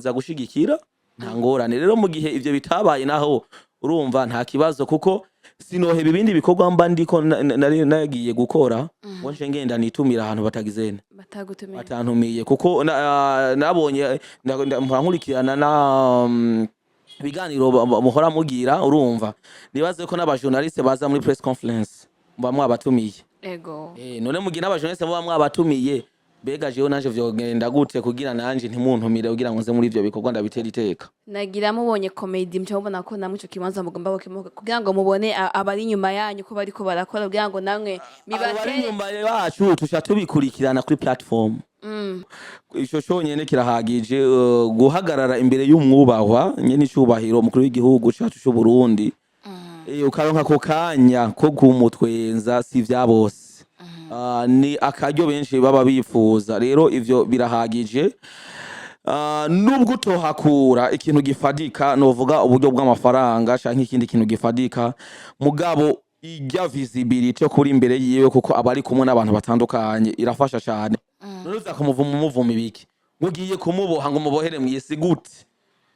tuzoza gushigikira nta ngorane rero mu gihe ivyo bitabaye naho urumva nta kibazo kuko sinoheba ibindi bikorwa mba ndiko nari nagiye gukora ngo nje ngenda nitumira ahantu batagizene batantumiye kuko nabonye nkurikirana na biganiro muhora mugira urumva nibaze ko n'abajournaliste baza muri press conference mba mwabatumiye none mugihe n'abajournaliste mba mwabatumiye bega jewe nanje vyogenda gute kugira nanje ntimuntumire kugira ngo nze muri ivyo bikorwa ndabitera iteka nagira mubonye comedy mubona ko namwe ico kibanza mugomba bakemuka kugira ngo mubone abari nyuma yanyu ko bariko barakora kugira ngo namwe abari nyuma yacu tusha tubikurikirana kuri platform ico cyonyene kirahagije guhagarara imbere y'umwubahwa nyene icubahiro mukuru w'igihugu cyacu cy'u Burundi ukaronka ko kanya ko kumutwenza si vya bose ni akaryo benshi baba bifuza rero ivyo birahagije nubwo utohakura ikintu gifadika novuga uburyo bw'amafaranga canke ikindi kintu gifadika mugabo ijya visibility kuri imbere yiwe kuko abari kumwe n'abantu batandukanye irafasha cyane none uza kumuvuma ibiki mugiye kumuboha ngo mubohere mwisi gute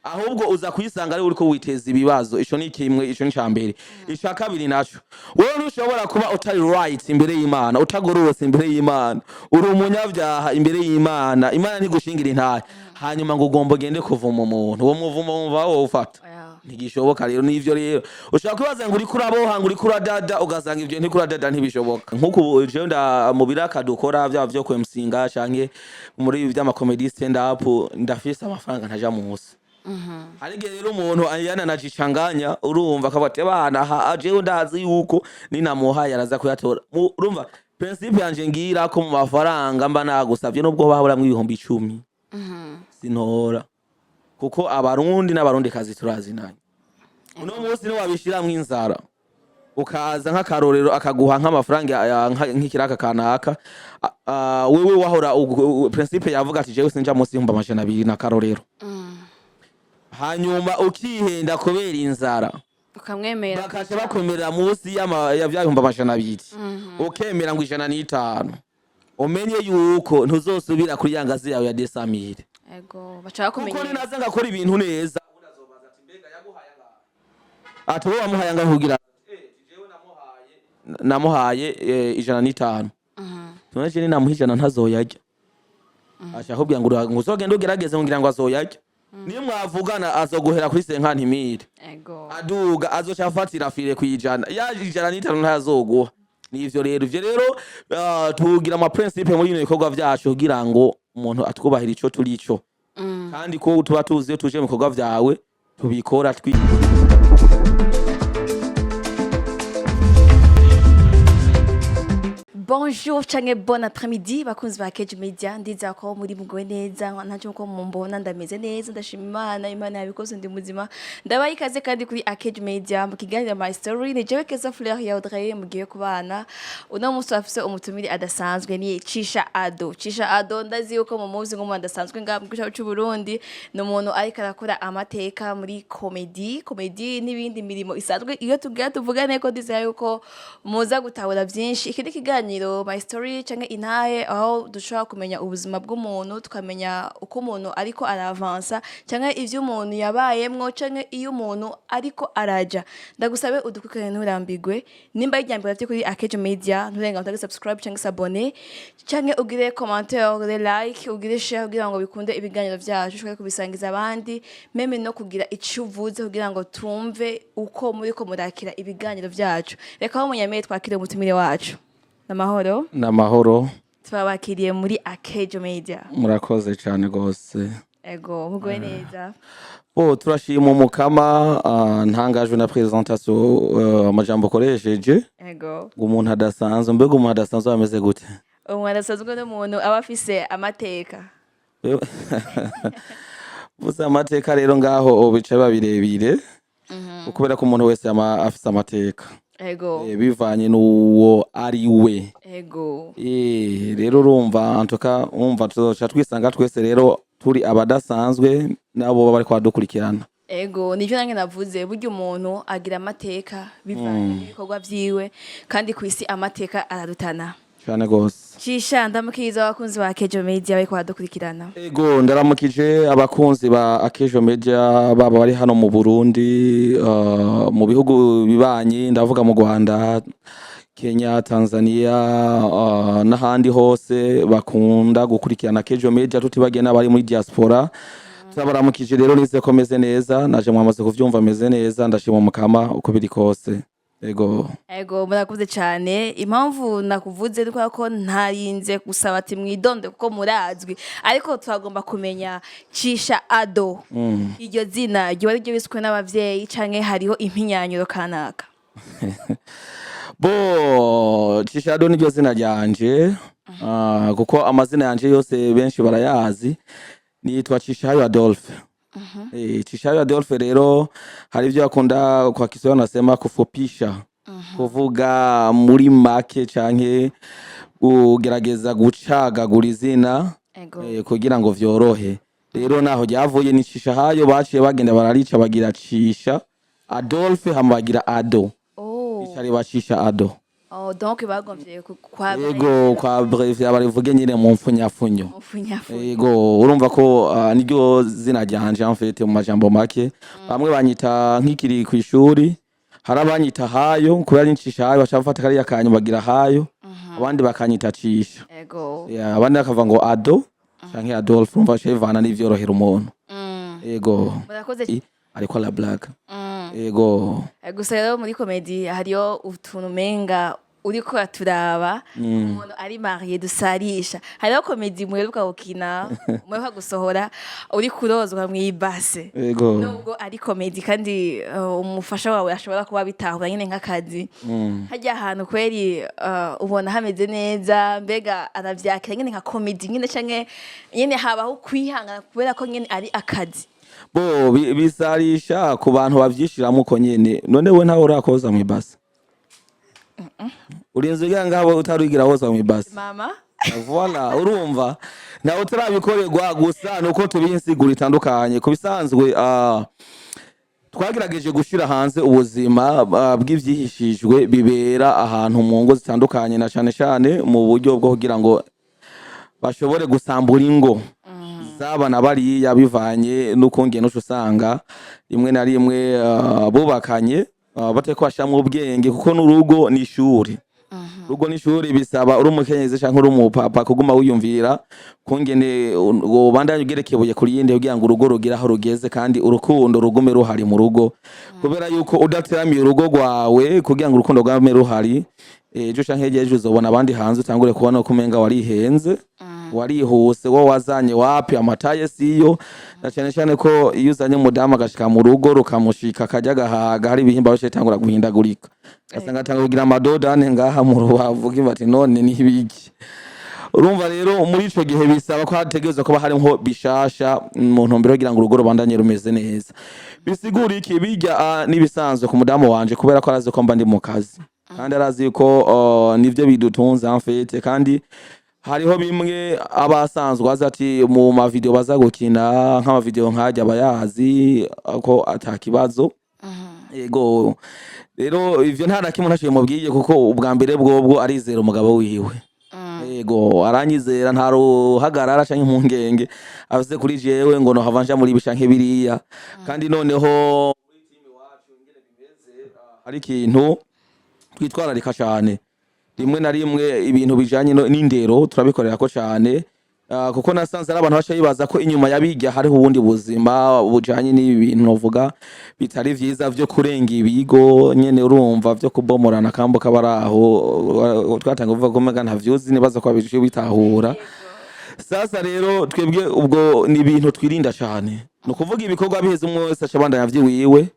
ahubwo uza kuyisanga ari uriko witeza ibibazo ico ni kimwe ico ni cambere ica kabiri naco wewe ntushobora kuba utari right imbere y'Imana utagororose imbere y'Imana uri umunyavyaha imbere y'Imana Imana ntigushingira intaye hanyuma ngo ugomba gende kuvuma umuntu uwo muvumo wumva wo ufata ntigishoboka rero nivyo rero ushaka kubaza ngo uri kuraboha ngo uri kuradada ugasanga ivyo ntikuradada ntibishoboka nkuko je nda mu biraka dukora vyo kwemsinga canke muri vy'ama comedy stand up ndafise amafaranga ntaja munsi arige rero umuntu ayana najicanganya urumva akabate bana aje ndazi yuko ninamuha yaraza kuyatora urumva principe yanje ngira ko mu mafaranga mba nagusavye nubwo bahora mu 10,000 sinora kuko abarundi n'abarundi kazi turazinanye uno munsi ni wabishiramwe inzara ukaza nk'akarorero akaguha nk'amafaranga nk'ikiraka kanaka wewe wahora principe yavuga ati jewe sinja munsi y'ibihumbi 200 na karorero hanyuma ukihenda kubera inzara ukamwemera bakaje bakomerera munsi ya vy'ibihumbi 200 ukemera ngo 105 umenye yuko ntuzosubira kuri yangazi yawe ya 200 bachaka kumenya kuko ninaza ngakora ibintu neza unazobaza ati mbega yaguhaye ngaha ati wowe wamuhaye ngaha kugira jewe namuhaye 105 tunaje ni namuhijana ntazoyarya acha hobya ngo uzogenda ugerageze ngira ngo azoyarya niyo mwavugana azoguhera kuri senkantimire aduga azocafatira fire kwijana ya 105 ntazoguha nivyo rero tugira ama principe muri bino bikorwa vyacu kugira ngo umuntu atwubahira ico turico kandi ko tuba tuzi tuje mu bikorwa vyawe tubikora Bonjour canke bon après-midi bakunzi ba AkezaBurundi ndiza ko muri mugwe neza ntaje ko mumbona ndameze neza ndashima Imana yabikoze ndi muzima ndabaye ikaze kandi kuri AkezaBurundi mu kiganiro my story ni jewe Keza Fleur ya Audrey mugiye kubana uno musi afise umutumire adasanzwe ni Cisha Ado ndazi yuko mu muzi ngo adasanzwe ngabwo cy'u Burundi no muntu ariko arakora amateka muri comedy n'ibindi mirimo isanzwe iyo tugira tuvugane ko dizaya yuko muza gutahura byinshi ikindi kiganiro my story canke intahe aho dushobora kumenya ubuzima bw'umuntu tukamenya uko umuntu ariko aravansa canke ivyo umuntu yabayemwo canke iyo umuntu ariko araja ndagusabe udukurikirane nturambigwe nimba yijyambira byo kuri AkezaBurundi nturenga utage subscribe canke s'abonner canke ugire commentaire ugire like ugire share kugira ngo bikunde ibiganiro vyacu ushobore kubisangiza abandi meme no kugira icuvuze kugira ngo tumve uko muri ko murakira ibiganiro vyacu reka ho munyameye twakire umutumire wacu Namahoro twabakiriye muri AkezaBurundi murakoze cyane gose mugwe neza turashima umukama ntangajwe na presentation amajambo koresheje umuntu adasanzwe mbega umuntu adasanzwe ameze gute umuntu adasanzwe n'umuntu aba afise amateka buza amateka rero ngaho bica babirebire kubera ko umuntu wese afise amateka bivanye n'uwo ari we rero urumva antuka umva tuzoca twisanga twese rero turi abadasanzwe nabo bari kwadukurikirana nivyo nange navuze burya umuntu agira amateka bivanye n'ibikorwa vyiwe kandi kwisi amateka ararutana cyane gose Cisha ndamukiza abakunzi ba AkezaBurundi bariko baradukurikirana. Ego ndaramukije abakunzi ba AkezaBurundi baba bari hano mu Burundi, mu bihugu bibanyi ndavuga mu Rwanda, Kenya, Tanzania, n'ahandi hose bakunda gukurikirana AkezaBurundi tutibagiye n'abari muri diaspora. Turabaramukije rero nize ko meze neza, naje mwamaze kuvyumva meze neza, ndashima umukama uko biri kose. Ego murakuze cyane, impamvu nakuvuze nuko ko ntarinze gusaba ati mwidonde kuko murazwi, ariko turagomba kumenya Cisha Ado. Iryo zina ryo ari ryo biswe n'abavyeyi canke hariho impinyanyuro kanaka? Cisha Ado niryo zina ryanje, kuko amazina yanje yose benshi barayazi. Nitwa Cisha Adolphe. Cisha Adolphe rero hari ivyo akunda kwa Kiswahili nasema kufupisha. Kuvuga muri make canke ugerageza gucagagura izina kugira ngo vyorohe. Rero naho ryavuye ni Cisha hayo baciye bagenda bararica bagira Cisha Adolphe hama bagira Ado. Icari bacisha Ado. Donc bagomvye kwa Ego kwa bref abarivuge nyine mu mfunyafunyo. Ego urumva ko niryo zina ryanje en fait mu majambo make. Bamwe banyita nk'ikiri ku ishuri, harabanyita hayo kubera Cisha hayo bacafata kari yakanyu bagira hayo, abandi bakanyita Cisha. Ego. Abandi bakava ngo Ado canke Adolphe urumva shevana n'ivyorohera umuntu. Ego. Murakoze ariko la blague. Ego. Gusa rero muri komedi hariyo utuntu menga uriko aturaba umuntu ari marié dusarisha. Hariho komedi mweruka gukina, mweruka gusohora uri kurozwa mwibase. Ego. Nubwo ari komedi kandi umufasha wawe ashobora kuba bitahura nyine nk'akazi. Hajya ahantu kweri ubona hameze neza, mbega aravyakira nyine nka komedi nyine canke nyine habaho kwihangana kubera ko nyine ari akazi. Bisarisha ku bantu bavyishiramo uko nyene. None we ntaho urakoza mwibase? Urinze ngabo utarugira hoza mwibase? Mama? Voilà, urumva? Naho turabikorerwa gusa nuko tubinsigura itandukanye. Kubisanzwe twagerageje gushira hanze ubuzima bw'ivyihishijwe bibera ahantu mu ngo zitandukanye na cane mu buryo bwo kugira ngo bashobore gusambura ingo. Zabana bariya bivanye n'ukongeye no usanga rimwe na rimwe bubakanye bateko bashamwe ubwenge kuko n'urugo ni ishuri. Urugo ni ishuri bisaba uri umukenyezi canke uri umupapa kuguma wiyumvira kongene ubandanye ugerekebuye kuri yindi kugira ngo urugo rugira aho rugeze kandi urukundo rugume ruhari mu rugo, kubera yuko udateramiye urugo rwawe kugira ngo urukundo rwame ruhari ejo canke ejo uzobona abandi hanze utangure kubona ko umenga warihenze warihuse wo wazanye wapi amataye siyo, na cyane ko iyo uzanye umudamu agashika mu rugo rukamushika kajya gahaga hari ibihimba bose tangura guhindagurika asanga tanga kugira amadodane ngaha mu rubavu kibati none ni ibiki. Urumva rero muri ico gihe bisaba ko hategerezwa kuba harimo bishasha mu ntumbero kugira ngo urugo rubandanye rumeze neza. Bisigura iki bijya nibisanzwe ku mudamu wanje kubera ko arazi ko mba ndi mu kazi kandi arazi ko nivyo bidutunze en fait, kandi hariho bimwe abasanzwe azati mu ma video baza gukina nk'ama video nkajya bayazi ko atakibazo. Ego rero ivyo nta nakimwe ntashiye mubwiye kuko ubwa mbere bwobwo arizera umugabo wiwe. Ego aranyizera nta ruhagarara canke impungenge avuze kuri jewe ngo no havanja muri bishanke biriya, kandi noneho muri team iwacu ngene bimeze hari ikintu twitwararika cyane rimwe na rimwe ibintu bijanye n'indero turabikorera ko cyane, kuko nasanze ari abantu bashayibaza ko inyuma yabijya hariho ubundi buzima bujanye n'ibintu novuga bitari vyiza vyo kurenga ibigo nyene urumva vyo kubomorana kambo kabaraho twatanga kuvuga ko mega ntavyuzi nibaza ko abije bitahura. Sasa rero twebwe ubwo ni ibintu twirinda cyane, no kuvuga ibikorwa biheze umwe wese acabandanya vyiwiwe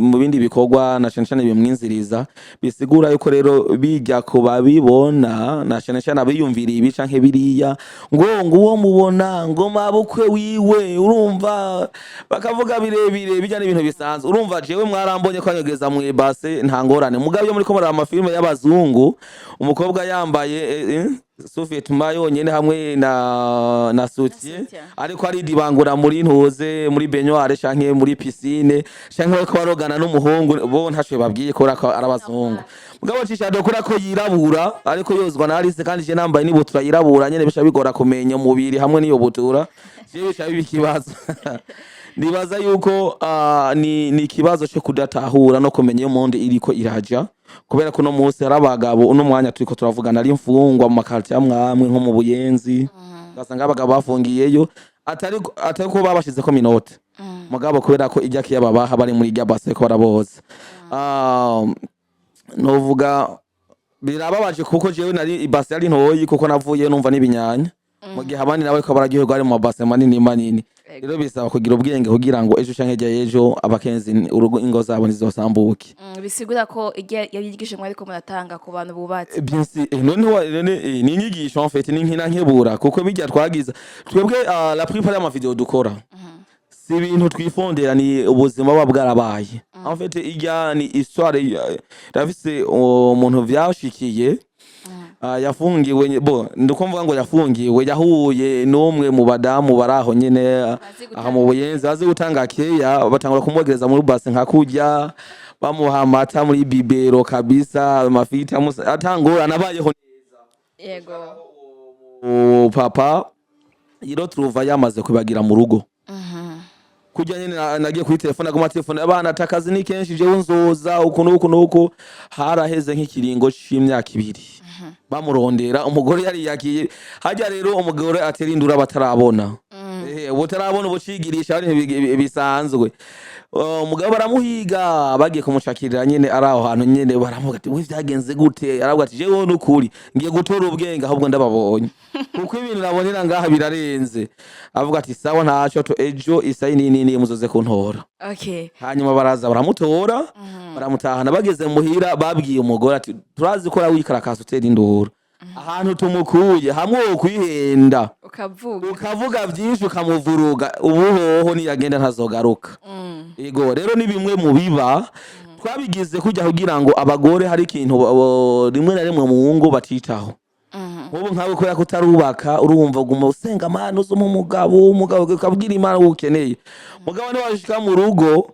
mu bindi bikorwa na cyane bimwinziriza, bisigura yuko rero bijya kuba bibona na cyane abiyumviriye ibi canke biriya ngo uwo mubona ngo mabukwe wiwe urumva bakavuga birebire bijyana ibintu bisanzwe. Urumva jewe mwarambonye ko anyegeza mu ibase nta ngorane, mugabo yo muri ko muri amafilme y'abazungu umukobwa yambaye sufetuma yonyene hamwe na soutien soutien. ariko ari dibangura muri ntuze muri baignoire canke muri piscine canke ko barogana n'umuhungu bo ntacyo babwiye ko arabazungu mugabo Cisha dokora ko yirabura ariko yozwa na Alice kandi je nambaye nibutura yirabura nyene bisha bigora kumenya umubiri hamwe niyo butura je bisha bikibazo nibaza yuko ni kibazo cyo kudatahura no kumenya iyo monde iriko iraja kubera ko no munsi harabagabo uno mwanya turiko turavugana ari mfungwa mu makarti amwamwe nko mu Buyenzi gasanga abagabo bafungiyeyo atari ko babashize ko minote mugabo kubera ko ijya kiyababaha bari muri irya base ko baraboza novuga birababaje kuko jewe nari ibase ari ntoyi kuko navuye numva nibinyanya mu gihe abandi nawe ko baragihugu ari mu base manini rero bisaba kugira ubwenge kugira ngo ejo canke ejo abakenzi urugo ingo zabo nizosambuke bisigura ko yabigishe mwari ko muratanga ku bantu bubatse none ni inyigisho en fait ni nkina nkebura kuko bijya twagiza twebwe la plupart y'ama video dukora si ibintu twifondera ni ubuzima bwa bwarabaye en fait ijya ni histoire rafise umuntu vyashikiye yafungiwe bo ndikumvuga ngo yafungiwe yahuye n'umwe mu badamu baraho nyene aha mu Buyenzi azi gutanga keya batangura kumwogereza muri base nka kujya bamuha amata muri bibero kabisa amafita atangura nabayeho neza yego papa yiro truva yamaze kubagira mu rugo kujya nyene nagiye kuri telefone agoma telefone abana atakazi ni kenshi je unzoza uko haraheze nk'ikiringo c'imyaka 2 bamurondera umugore yari yakiye hajya rero umugore aterindura batarabona butarabona ubucigirisha ari bisanzwe umugabo baramuhiga bagiye kumucakirira nyene ari aho hantu nyene baramuga ati we vyagenze gute aravuga ati jewe n'ukuri ngiye gutora ubwenge ahubwo ndababonye kuko ibintu nabonera ngaha birarenze avuga ati sawa ntaco to ejo isayi nini muzoze kuntora hanyuma baraza baramutora baramutahana bageze muhira babwiye umugore ati turazi ko rawikarakasa utera induru ahantu tumukuye hamwe kwihenda ukavuga byinshi ukamuvuruga ubuhoho niyagenda ntazogaruka ego rero ni bimwe mu biba twabigize kujya kugira ngo abagore hari ikintu rimwe na rimwe mu ngo batitaho ubu nkawe ko yakutarubaka urumva guma usenga amana zo mu mugabo ukabwira imana ukeneye mugabo ne washika mu rugo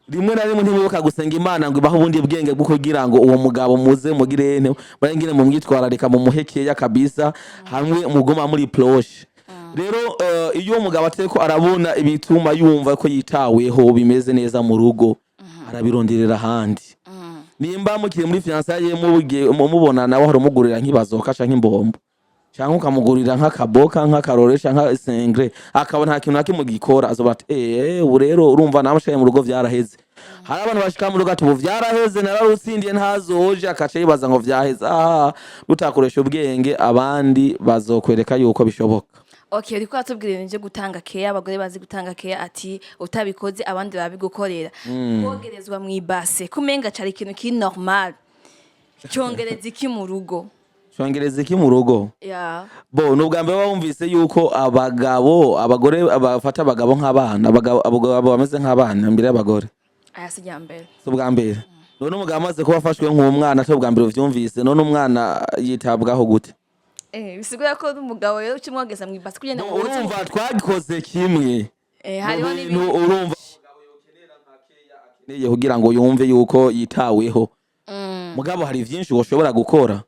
rimwe na rimwe ntibuka gusenga imana ngo ibaho ubundi bwenge bwo kugira ngo uwo mugabo muze mugirene barengine mu mwitwararika mu muhekeya kabisa hamwe mugoma muri ploche rero iyo umugabo ateko arabona ibituma yumva ko yitaweho bimeze neza mu rugo arabironderera handi nimba mukire muri fiançailles mubona nawe hari umugurira nkibazoka canke imbombo cyangwa ukamugurira nk'akaboka nk'akarore cyangwa sengre akabona nta kintu nakimugikora azoba ati ubu rero urumva namushaye mu rugo vyaraheze hari abantu bashika mu rugo ati ubu vyaraheze nararutsindiye ntazoje akaca yibaza ngo vyaheze rutakoresha ubwenge abandi bazokwereka yuko bishoboka uriko atubwira ibintu byo gutanga care abagore bazi gutanga care ati utabikoze abandi babigukorera kogerezwa mu ibase kumenga cari ikintu ki normal cyongereza iki mu rugo Shongereza iki mu rugo? Bo nubwa mbere bumvise yuko abagore bafata abagabo nk'abana, abagabo bameze nk'abana imbere y'abagore. Sijya mbere. Subwa mbere. None umugabo amaze kuba afashwe nk'umwana atubwa mbere uvyumvise none umwana yitabwaho gute? Bisigura ko umugabo rero ukimwogeza mu ibasi kugenda ngo urumva twagikoze kimwe. Hariho n'ibintu urumva umugabo yokenera nka keya akeneye kugira ngo yumve yuko yitaweho. Mugabo hari vyinshi ushobora gukora.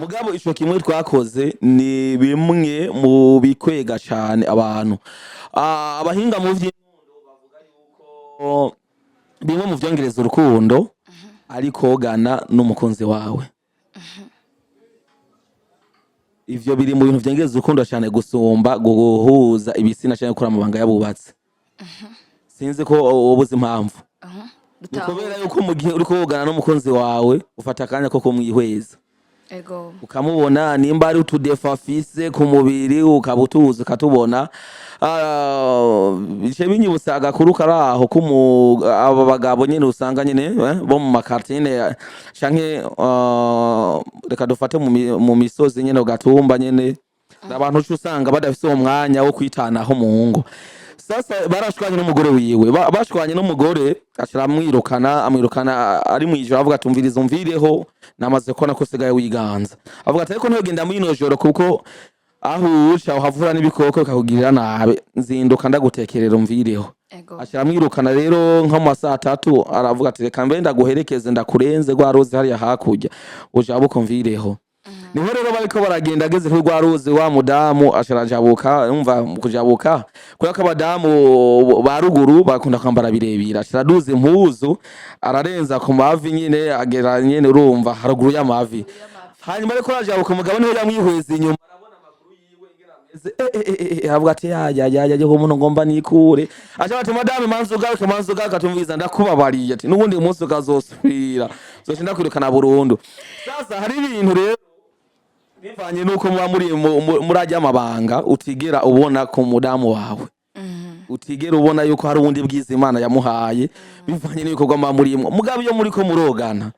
Mugabo ico kimwe twakoze ni bimwe mu bikwega cyane abantu abahinga mu vy'inkundo bavuga yuko bimwe mu vyongereza urukundo ari kogana n'umukunzi wawe ivyo biri mu bintu vyongereza urukundo cyane gusumba guhuza ibitsina cyane gukora amabanga yabubatse sinzi ko ubuze impamvu kubera yuko mu gihe uri kogana n'umukunzi wawe ufata akanya ko kumwihweza Ego. Ukamubona nimba ari utudefafise ku mubiri ukabutuza katubona bice binyibutsa agakuru karaho ko aba bagabo nyene usanga nyene bo mu makartine canke reka dufate mu misozi nyene ugatumba nyene abantu usanga badafise umwanya wo kwitanaho mu ngo sasa barashwanye n'umugore wiwe bashwanye n'umugore ashira amwirukana ari mwijoro avuga tumviriza umvireho namaze kubona ko sigaye wiganza avuga ati ariko ntogenda mwino joro kuko aho uca uhavura n'ibikoko bikakugirira nabi nzinduka ndagutekerera umvireho ashira amwirukana rero nko mu saa 3 aravuga ati reka mbe ndaguherekeze ndakurenze rwaruzi hariya hakurya ujabuka umvireho niho rero bariko baragenda ageze kuri rwaruzi wa mudamu asharajabuka umva kujabuka kuri akabadamu ba ruguru bakunda kwambara birebira asharaduze impuzu ararenza ku mavi nyine agera nyine urumva haruguru y'amavi hanyuma ariko arajabuka umugabo niho yamwihweza inyuma arabona amaguru yiwe ingera ameze avuga ati ya umuntu ngomba nikure acha ati madame manzu garuka tumviza ndakubabariye ati nubundi umunsi ukazosubira zoshinda kwirukana burundu sasa hari ibintu rero bivanye nuko muba muri ajya amabanga utigera ubona ku mudamu wawe utigera ubona yuko hari ubundi bwiza Imana yamuhaye bivanye n'ibikorwa muba murimwo mugabo iyo muri ko murogana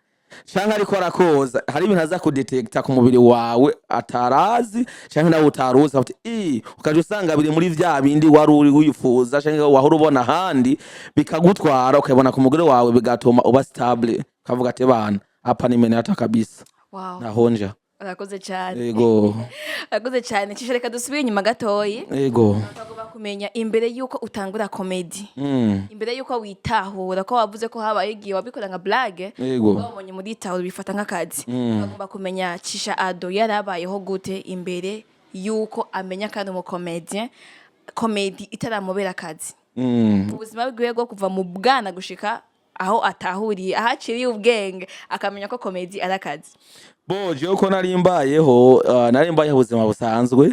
canke ariko arakoza hari ibintu aza kudetekta ku mubiri wawe atarazi canke nawe utaruzi ati ukaje usanga biri muri vya bindi wari uri wifuza canke wahora ubona handi bikagutwara ukabona ku mugore wawe bigatuma uba stable kavuga ati bana hapa nimenata kabisa nahonja Urakoze cyane. Yego. Urakoze cyane. Cisha reka dusubire inyuma gatoyi. Yego. Tugomba kumenya imbere yuko utangura comedy. Imbere yuko witahura ko wavuze ko habaye igihe wabikora nka blague. Yego. Wabonye muri tahura bifata nk'akazi. Tugomba kumenya Cisha Ado yarabayeho gute imbere yuko amenya kandi mu comedian. Comedy itaramubera akazi. Ubuzima bwiwe bwo kuva mu bwana gushika aho atahuriye ahaciriye ubwenge akamenya ko comedy ari akazi. Boje uko narimbayeho ubuzima busanzwe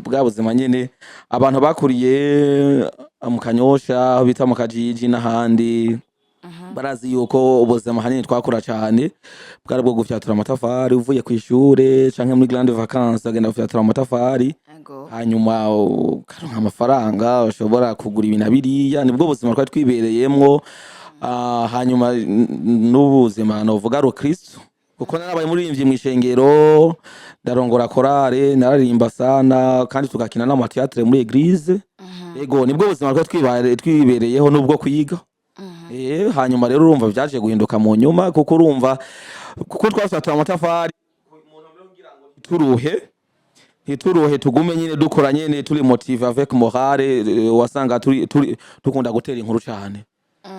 bwa buzima nyene abantu bakuriye mu Kanyosha bita mu Kajiji n'ahandi barazi yuko ubuzima hanini twakura cyane bwari bwo gufyatura amatafari uvuye ku ishure canke muri grande vacances agenda gufyatura amatafari hanyuma ukaronka amafaranga ushobora kugura ibintu biriya nibwo buzima twari twibereyemwo hanyuma n'ubuzima novuga ro Kristo kuko narabaye muri imvyi mwishengero ndarongora korale nararimba sana kandi tugakina na theatre muri église ego nibwo buzima twari twibereyeho nubwo kwiga hanyuma rero urumva byaje guhinduka mu nyuma kuko urumva kuko twasatura amatafari umuntu ngira ngo ituruhe tugume nyine dukora nyine turi motive avec morale wasanga tukunda gutera inkuru cyane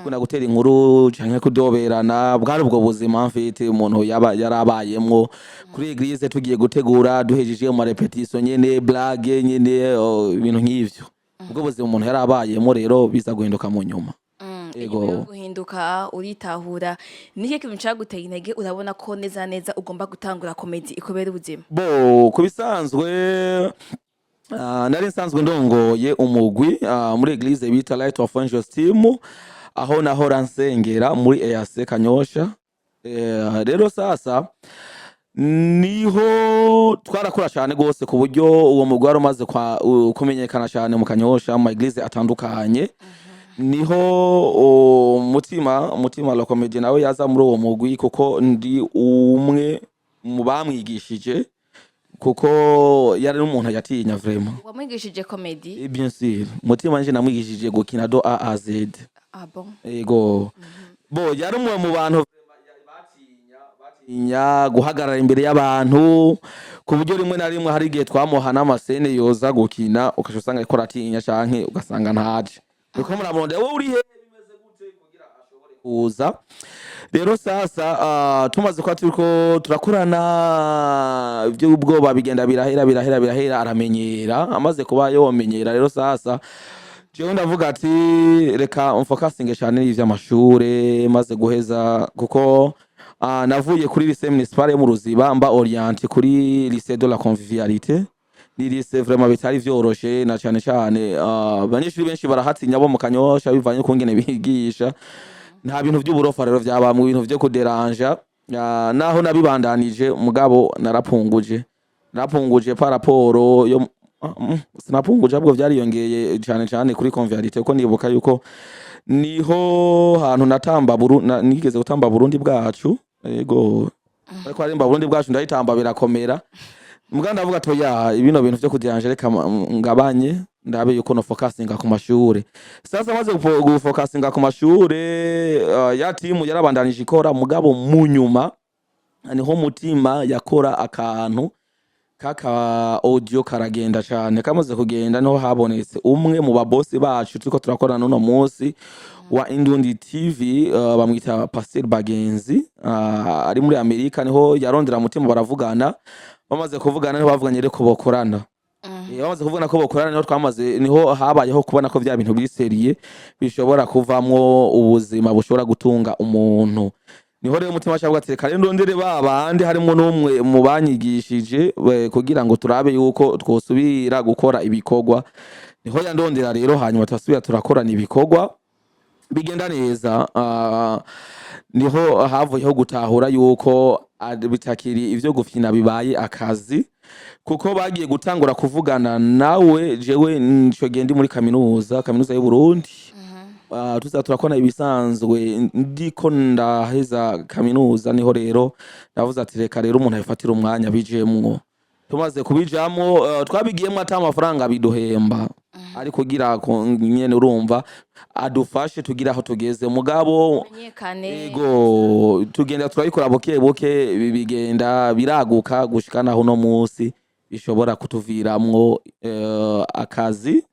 kuna gutera inkuru canke kudoberana bwari ubwo buzima mfite umuntu yarabayemwo kuri église tugiye gutegura duhejeje mu repetition nyene blague nyene ibintu nk'ivyo ubwo buzima umuntu yarabayemo rero biza guhinduka mu nyuma ego guhinduka uritahura niki kintu cyaguteye intege urabona ko neza ugomba gutangura comedy ikobera ubuzima kubisanzwe nari nsanzwe ndongoye umugwi muri église bita Light of Angels team aho nahora nsengera muri EAC Kanyosha rero sasa niho twarakora cyane gose ku buryo uwo mugwi wari umaze kumenyekana cyane mu Kanyosha mu église atandukanye niho Mutima Lecomedien nawe yaza muri uwo mugwi kuko ndi umwe mu bamwigishije kuko yari n'umuntu yatinya vraiment wamwigishije comedy bien sûr Mutima nje namwigishije gukina do A à Z bon ego yari umwe mu bantu batinya guhagarara imbere y'abantu ku buryo rimwe na rimwe hari igihe twamuha n'amasene yoza gukina ukasha usanga ariko aratinya canke ugasanga ntaje uko muramonde wowe uri he bimeze gute kugira ashobore kuza rero sasa tumaze kwa turiko turakorana iby'ubwoba bigenda birahera aramenyera amaze kuba yomenyera rero sasa jewe ndavuga ati reka umfokasinge cyane n'ivy'amashure maze guheza kuko navuye kuri lycée municipal yo mu Ruziba mba orienté kuri lycée de la convivialité ni lycée vraiment bitari vyoroshe na cyane abanyeshuri benshi barahatinya bo mu Kanyosha bivanye ko ngene bigisha nta bintu by'uburofa rero byabamwe ibintu byo kuderanja naho nabibandanije mugabo narapunguje par rapport yo sinapunguje abwo byariyongeye cyane kuri convivialité ko nibuka yuko niho hantu nigeze gutamba Burundi bwacu yego ariko arimba Burundi bwacu ndahitamba birakomera muganda avuga to ibino bintu byo kudiranje reka ngabanye ndabe yuko no focusinga ku mashure. Sasa maze gufocusinga ku mashure, ya timu yarabandanije ikora mugabo mu nyuma niho Mutima yakora akantu kaka audio karagenda cyane, kamaze kugenda niho habonetse umwe mu babosi bacu turiko turakorana n'uno munsi wa Indundi TV, bamwita Pastor Bagenzi, ari muri Amerika. Niho yarondera Mutima baravugana, bamaze kuvugana niho bavuganye reko bokorana. Bamaze kuvugana ko bokorana niho habayeho kubona ko vya bintu biseriye bishobora kuvamwo ubuzima bushobora gutunga umuntu. Niho rero Mutima cyabwa ati kare ndondere babandi harimo n'umwe mu banyigishije kugira ngo turabe yuko twosubira gukora ibikorwa. Niho yandondera rero, hanyuma twasubira turakorana ibikorwa bigenda neza. Niho havuyeho gutahura yuko bitakiri ivyo gufina bibaye akazi, kuko bagiye gutangura kuvugana nawe jewe nico gendi muri kaminuza y'u Burundi. Tuza turakona ibisanzwe ndiko ndaheza kaminuza. Niho rero ndavuze ati reka rero umuntu ayifatira umwanya bijemwo. Tumaze kubijamwo twabigiyemwo ata amafaranga biduhemba, ari kugira nyene urumva adufashe tugira aho tugeze. Mugabo ego tugenda turayikora buke buke, bigenda biraguka gushika naho no munsi bishobora kutuviramwo akazi,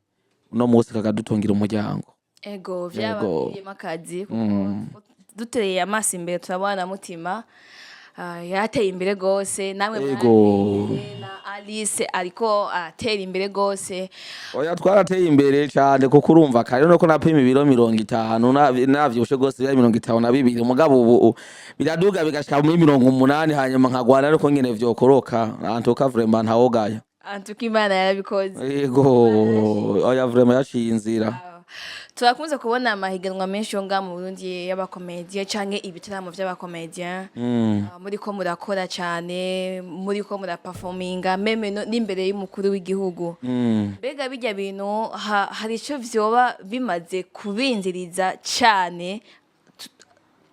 no munsi kakadutungira umuryango. Ego vyabagiyemo akazi kuko dutereye amaso imbere turabona Mutima yateye imbere gose, namwe na Alice ariko atera imbere gose. Oya twarateye imbere cyane kuko urumva kare nuko napima ibiro 50 navyushe gose ya 52, mugabo ubu biraduga bigashika muri 80, hanyuma nkagwana ariko ngene vyokoroka. Antuka vraiment ntawogaya, antuka Imana yarabikoze. Ego oya vraiment yaciye inzira. Turakunze kubona amahiganwa menshi yo nga mu Burundi y'abakomedien canke ibitaramo vy'abakomedien, muri ko murakora cyane, muri ko muraperforminga meme n'imbere y'umukuru w'igihugu. Mbega bijya bintu hari ico vyoba bimaze kubinziriza cyane,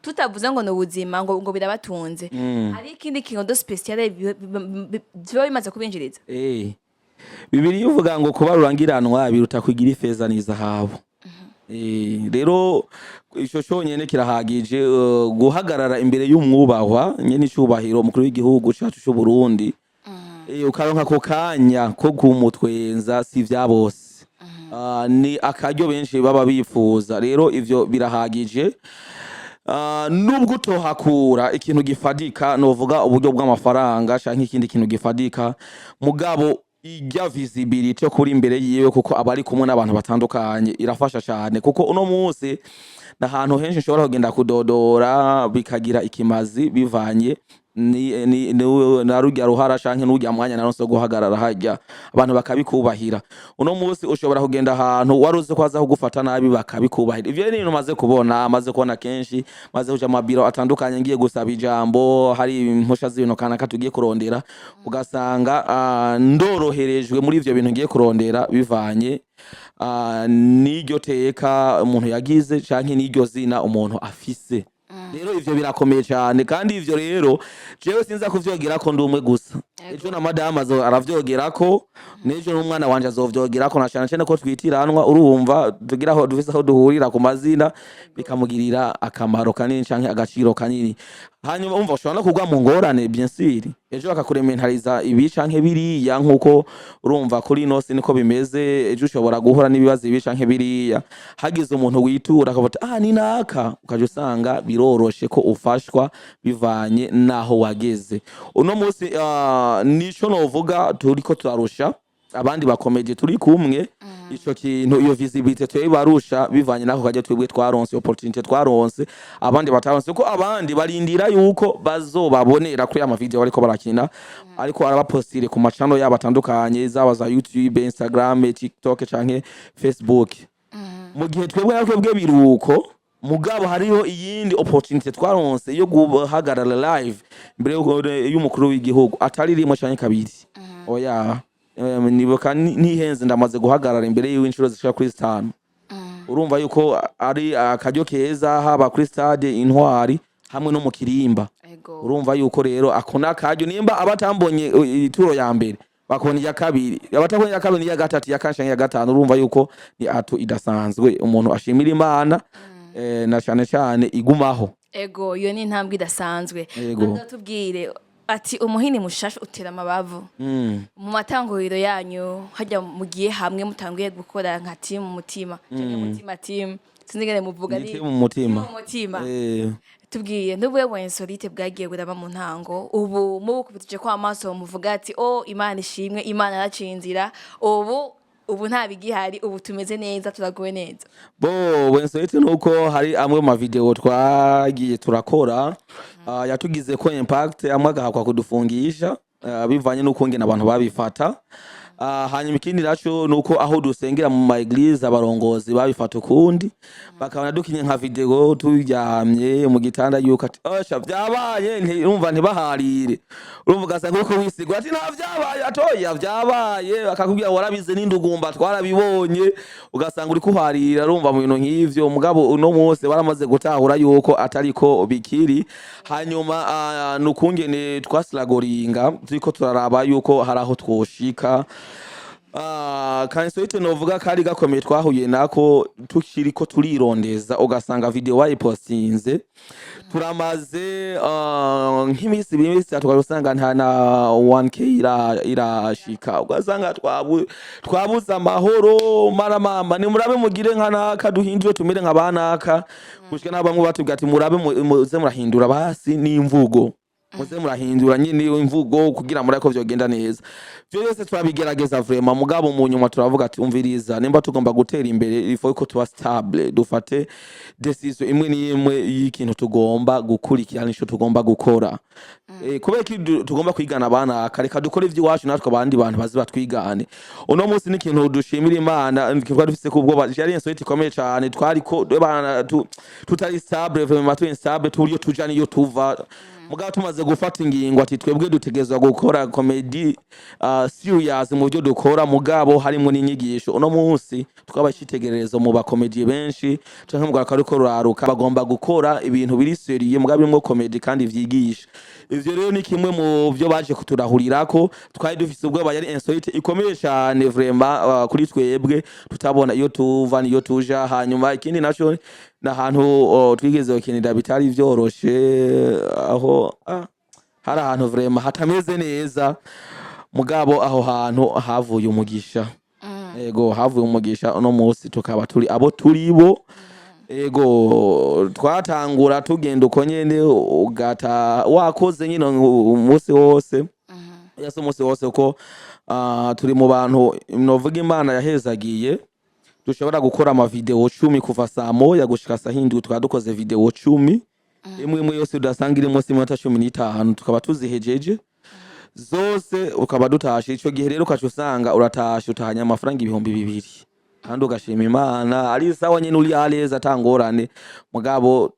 tutavuze ngo no buzima ngo birabatunze, hari ikindi kintu special vyoba bimaze kubinjiriza? Bibiri yuvuga ngo kuba rurangiranwa biruta kugira ifeza n'izahabu. Rero ico cyonyene kirahagije guhagarara imbere y'umwubahwa nyene icubahiro mukuru w'igihugu cyacu cy'u Burundi. Ukaronka ko kanya ko kumutwenza si vya bose, ni akaryo benshi baba bifuza. Rero ivyo birahagije, nubwo tohakura ikintu gifadika, novuga uburyo bw'amafaranga canke ikindi kintu gifadika, mugabo ijya visibility kuri imbere yiwe kuko abari kumwe n'abantu batandukanye irafasha cyane, kuko uno munsi nahantu henshi nshobora kugenda kudodora bikagira ikimazi bivanye ni narujya ruhara canke n'ujya mwanya naronse guhagarara hajya abantu bakabikubahira. Uno munsi ushobora kugenda ahantu waruze ko aza kugufata nabi bakabikubahira. Ivyo ni maze kubona kenshi, maze kuja mabiro atandukanye ngiye gusaba ijambo, hari impusha z'ibintu kanaka tugiye kurondera, ugasanga ndoroherejwe muri ivyo bintu ngiye kurondera bivanye n'iryo teka umuntu yagize canke n'iryo zina umuntu afise. Rero ivyo birakomeye cyane, kandi ivyo rero jewe sinza kuvyogerako ndumwe gusa. Ejo na madame aravyogerako, nejo n'umwana wanje azovyogerako, na cyane ko twitiranwa urumva tugira aho dufise aho duhurira ku mazina bikamugirira akamaro kanini canke agaciro kanini. Hanyuma umva ushobora no kugwa mu ngorane bien sûr, ejo bakakurementariza ibi canke biriya, nkuko urumva kuri nose niko bimeze. Ejo ushobora guhura n'ibibazo ibi canke biriya, hagize umuntu witura akavuga ni naka, ukaje usanga biroroshe ko ufashwa bivanye naho wageze. Uno munsi nico novuga turiko turarusha abandi bakomeje turi kumwe. Ico kintu iyo visibility twibarusha bivanye nako kaje twebwe twaronse opportunity twaronse abandi bataronse, ko abandi barindira yuko bazobabonera kuri ama video bariko barakina, ariko arabapostire ku macano yabo atandukanye, zaba za YouTube, Instagram, TikTok canke Facebook. Mu gihe twebwe biruko, mugabo hariho iyindi opportunity twaronse yo guhagarara live imbere y'umukuru w'igihugu atari rimwe canke kabiri. Oya nibuka nihenze ndamaze guhagarara imbere y'inshuro zishaka kuri 5. Urumva yuko ari akaryo keza, haba kuri stade Intwari hamwe no mu Kirimba. Urumva yuko rero akona akaryo nimba abatambonye ituro ya mbere bakona iya kabiri abatakona iya kabiri iya gatatu iya kane iya gatanu urumva yuko ni atu idasanzwe umuntu ashimira Imana na cyane cyane igumaho. Ego iyo ni intambwe idasanzwe. Ego. Tubwire ati umuhini mushasha utera amabavu. Mu matanguriro yanyu hajya mugiye hamwe mutanguye gukora nka team Mutima cyangwa Mutima team sinigere muvuga ni Team Mutima. Tubwiye n'ubwe bwensorite bwagiye guraba mu ntango ubu mubukubitije kwa amaso muvuga ati Imana ishimwe Imana yacinzira ubu nta bigihari ubu tumeze neza turagowe neza. Wensorite nuko hari amwe mu video twagiye turakora yatugize ko impact amwe agahakwa kudufungisha bivanye nuko ngena abantu babifata. Hanyuma ikindi naco nuko aho dusengera mu ma eglise abarongozi babifata ukundi bakabona dukinye nka video turyamye mu gitanda yuko ati osha byabaye urumva ntibaharire urumva gasanga uko wisigwa ati nta byabaye atoya byabaye akakubwira warabize n'indugumba twarabibonye ugasanga uri kuharira urumva mu bintu nk'ivyo mugabo uno munsi baramaze gutahura yuko atariko bikiri. Hanyuma nukungene twasiragoringa turiko turaraba yuko haraho twoshika. Kansorite novuga kari gakomeye twahuye nako tukiriko turirondeza ugasanga video wayipostinze turamaze nk'imisi bimisi tukarusanga nta na 1k irashika ugasanga twabuza amahoro mama ni murabe mugire nkana kaduhindure tumire nk'abanaka gushika nabamwe batubwira ati murabe muze murahindura basi n'imvugo muze murahindura nyine imvugo kugira murako vyogenda neza. Byose twabigerageza vraiment mugabo mu nyuma turavuga ati umviriza nimba tugomba gutera imbere ifo ko tuba stable dufate decision imwe n'imwe y'ikintu tugomba gukurikirana ico tugomba gukora. Kubera ki tugomba kwigana abana kareka dukora ivy'iwacu natwe abandi bantu bazi batwigane. Uno munsi n'ikintu dushimira Imana kivuga dufise kubwo yari insolite ikomeye cyane twariko tutari stable vraiment tu instable turiyo tujana iyo tuva mugabo tumaze gufata ingingo ati twebwe dutegezwa gukora comedy serious mu byo dukora mugabo harimo n'inyigisho. Uno munsi twabashitegererezo mu ba comedy benshi canke mugabo kariko ruraruka bagomba gukora ibintu biri serious mugabo birimo comedy kandi vyigisha. Ivyo rero ni kimwe mu byo baje kuturahurirako twari dufise ubwo yari insolite ikomeye cyane vraiment kuri twebwe tutabona iyo tuva niyo tuja. Hanyuma ikindi naco nahantu twigeze gukinira bitari vyoroshe aho hari ahantu vraiment hatameze neza mugabo aho hantu havuye umugisha. Ego havuye umugisha uno munsi tukaba turi abo turibo. Ego twatangura tugenda uko nyene ugata wakoze nyine umunsi wose yase umunsi wose uko turi mu bantu novuga Imana yahezagiye dushobora gukora ama video 10 kuva saa moya gushika saa hindi twadukoze video 10 imwe yose udasanga iri munsi y'imota 15 tukaba tuzihejeje zose ukaba dutashe ico gihe rero ukacusanga uratashe utahanya amafaranga 2,000 kandi ugashima Imana ari sawa nyine uri aleza tangorane mugabo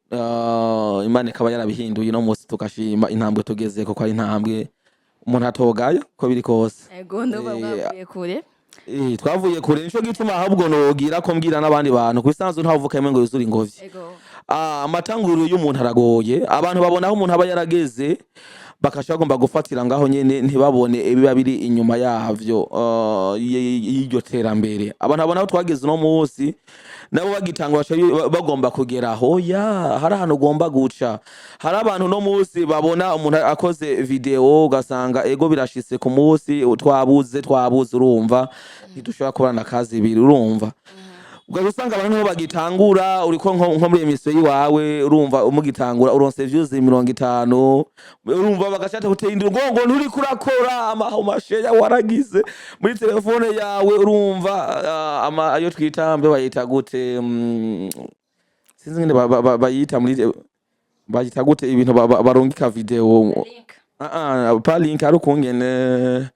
Imana ikaba yarabihinduye no munsi tukashima intambwe tugeze ko ari intambwe umuntu atogaya ko biri kose. Ego ndoba bwavuye kure. Twavuye kure nico gituma ahubwo nogira ko mbwira n'abandi bantu kwisanzu ntavuka yemwe ngo yuzuri ingovyi. Amatanguriro y'umuntu aragoye abantu babona aho umuntu aba yarageze bakashagomba gufatira ngaho nyene ntibabone ibiba biri inyuma yavyo y'iryo terambere. Abantu babona aho twageze no munsi nabo bagitangwa bagomba kugeraho hari ahantu ugomba guca. Hari abantu no munsi babona umuntu akoze video ugasanga ego birashitse ku munsi twabuze urumva ntidushobora kubana akazi ibiri urumva. Ugasanga abantu bagitangura uriko nko muri emission yiwawe urumva umugitangura uronse views 50 urumva bagashata gutindira ngo nturi kurakora amasheya waragize muri telefone yawe urumva ayo twitambe bayita gute sinzi ngene bayita muri bayita gute ibintu barungika video pa link ari kungene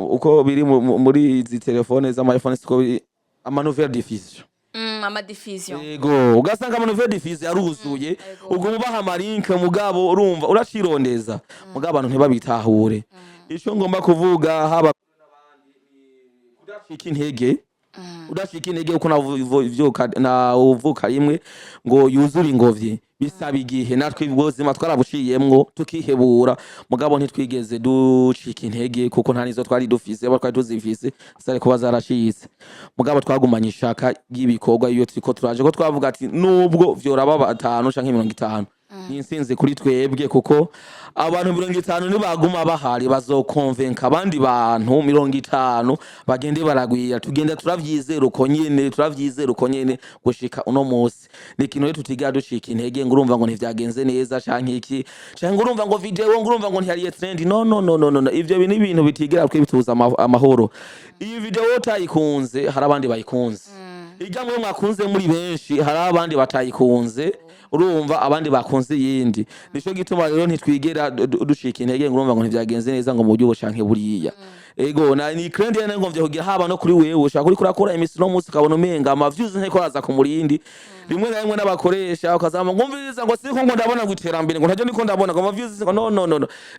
uko biri muri izi telefone za iPhone siko biri ama nouvelle diffusion. Ama diffusion. Ego ugasanga ama nouvelle diffusion aruzuye ubwo mubaha amalink mugabo urumva uracirondeza mugabo abantu ntibabitahure. Ico ngomba kuvuga haba n'abandi kudashika intege udashika intege uko na uvuka rimwe ngo yuzure ingovye bisaba igihe natwe ubuzima twarabuciyemwo tukihebura mugabo ntitwigeze ducika intege kuko nta nizo twari dufise abo twari tuzifise sare kuba zarashitse mugabo twagumanye ishaka y'ibikorwa iyo turiko turaje ko twavuga ati nubwo vyoraba 5 canke 50 n'insinzi kuri twebwe kuko abantu 50 nibaguma bahari bazokonvenka abandi bantu 50 bagende baragwira tugenda turavyizera uko nyene gushika uno munsi nikintu rero tutiga ducika intege ngurumva ngo ntivyagenze neza canke iki canke ngurumva ngo video ngurumva ngo ntihariye trend no ivyo bintu ibintu bitigera twe bituza amahoro iyi video utayikunze hari abandi bayikunze ijya mwe mwakunze muri benshi hari abandi batayikunze urumva abandi bakunze yindi nico gituma rero ntitwigera ducika intege ngurumva ngo ntivyagenze neza ngo mu buryo canke buriya ego na ni trend yana ngomvye kugira haba no kuri wewe ushaka kuri kurakora imisi no munsi kabona umenga amaviews nteko raza ku murindi rimwe na rimwe n'abakoresha ukazama ngumviriza ngo siko ngo ndabona guterambere ngo ntaje niko ndabona ngo amaviews ngo no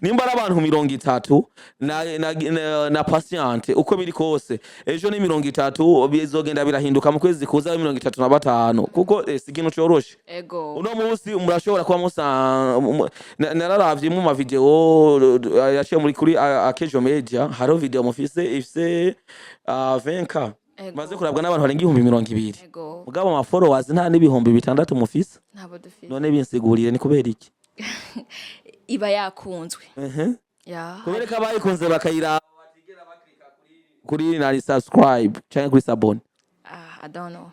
nimba ari abantu 30 na patiente uko biri kose ejo ni 30 bizogenda birahinduka mu kwezi kuza 35 kuko sigino coroshe ego uno munsi murashobora kuba musa nararavye mu ma video yaciye muri kuri AkezaBurundi haro video mufise ifise 20k maze kurabwa n'abantu barenga 200 mugabo ama followers nta n'ibihumbi 6 mufise ntabo dufise none binsigurire ni kubera iki iba yakunzwe ya kubereka bayikunze bakayira batigera baklika kuri na subscribe cyangwa kuri sabone I don't know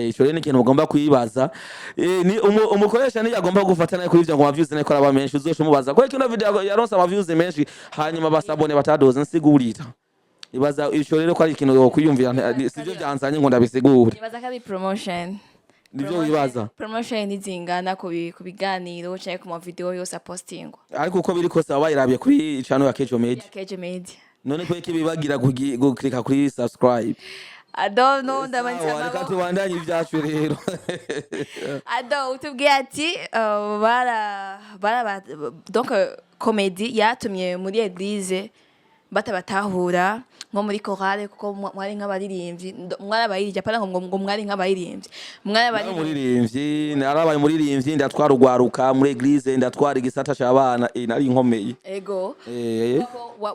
ico rero ni ikintu ugomba kwibaza ni umukoresha ni yagomba gufatana kuri ivyo ngo views ne kora bamenshi uzoshumubaza ko kino video yaronse ama views menshi hanyuma basabone batadoze nsigurira ibaza ico rero ko ari ikintu yo kwiyumvira sivyo byanzanye ngo ndabisigure ibaza kari promotion nivyo wibaza promotion izingana ku biganiro cyangwa ku ma video yose postingwa ariko uko biri kose abayirabiye kuri channel ya AkezaBurundi none ko bibagira guklika kuri subscribe I don't know ndabanza ariko tubandanye ivyacu rero utubwiye ati donc comedy yatumye muri église batabatahura nko muri chorale kuko mwari nk'abaririmbyi mwarabayirije apana ngo mwari nk'abaririmbyi mwarabaririmbyi narabaye muririmbyi ndatwara ugwaruka muri église ndatwara igisata cy'abana nari nkomeye ego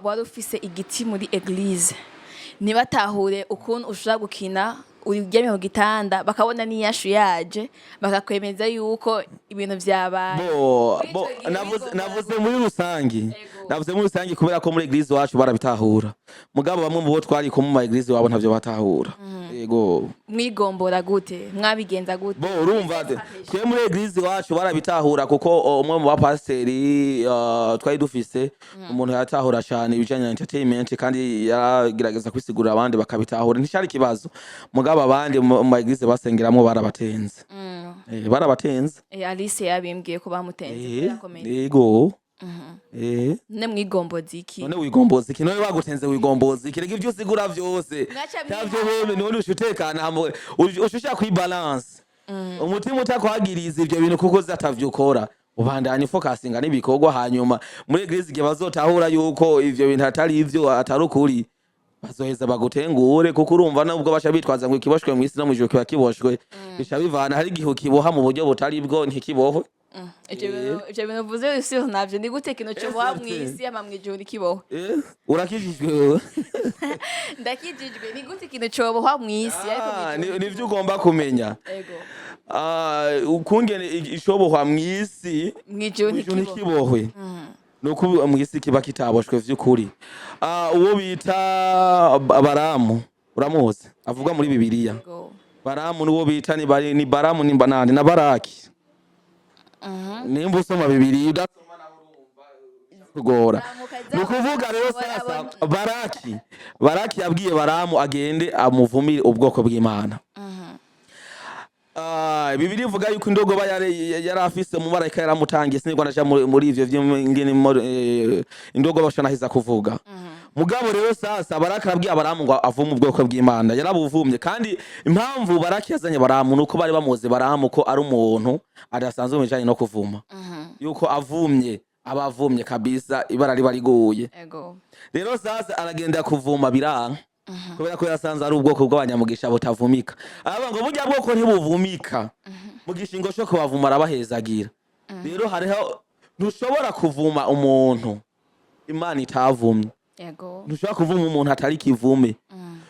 wari ufise igiti muri église nibatahure ukuntu ushobora gukina uryamye ku gitanda bakabona n'iyashu yaje bakakwemeza yuko ibintu vyabaye navuze muri rusangi kubera ko muri église wacu barabitahura mugabo bamwe mu bo twari ko mu église wabo ntavyo batahura yego mwigombora gute mwabigenza gute urumva twe muri église wacu barabitahura kuko umwe mu bapasteri twari dufise umuntu yatahura cyane ibijanye na entertainment kandi yaragerageza kwisigurira abandi bakabitahura ntishari kibazo mugabo abandi mu église basengeramwe barabatenze barabatenze Alice yabimbwiye ko bamutenze yego ne mwigombozi iki none wigombozi iki none bagutenze wigombozi iki rega ivyo usigura vyose tavyo wewe none ushutekana ushusha kwi balance umutima utakwagiriza ivyo bintu kuko zatavyukora ubandanye focusinga n'ibikorwa hanyuma muri église igihe bazotahura yuko ivyo bintu atari ivyo atarukuri bazoheza bagutengure kuko urumva nubwo basha bitwaza ngo ikiboshwe mu isi no mu ijuru kiba kiboshwe bisha bivana hari igihe kiboha mu buryo butari bwo ntikibohwe ivyo bintu vuze isi navyo ndi gute kino cyo wa mwisi ama mwijuru kiboho urakijijwe wewe ndakijijwe ni gute kino cyo wa mwisi ariko nivyo ugomba kumenya ego ukungene ishobohwa mwisi mwijuru kibohwe nuko mwisi kiba kitaboshwe vy'ukuri uwo bita Baramu uramuzi avuga muri Bibiliya Baramu nuwo bita ni Baramu ni banani na Baraki nimba usoma Bibiliya udasoma naho urumva kugora nukuvuga rero sasa Baraki yabwiye Baramu agende amuvumire ubwoko bw'Imana Bibiri ivuga yuko indogoba yari afise mu marayika yaramutangiye sinigwa naja muri ivyo vy'ingene indogoba bashanahiza kuvuga mugabo rero sasa Baraki arabwiye Baramu ngo avume ubwoko bw'Imana yarabuvumye kandi impamvu Baraki yazanye Baramu nuko bari bamuzi Baramu ko ari umuntu adasanzwe mu bijanye no kuvuma yuko avumye abavumye kabisa ibara riba riguye rero sasa aragenda kuvuma biranga kubera ko yasanze ari ubwoko bw'abanyamugisha butavumika aba ngo burya bwoko ntibuvumika mu gishingo cyo kubavuma arabahezagira rero hariho ntushobora kuvuma umuntu Imana itavumye ntushobora kuvuma umuntu atari kivume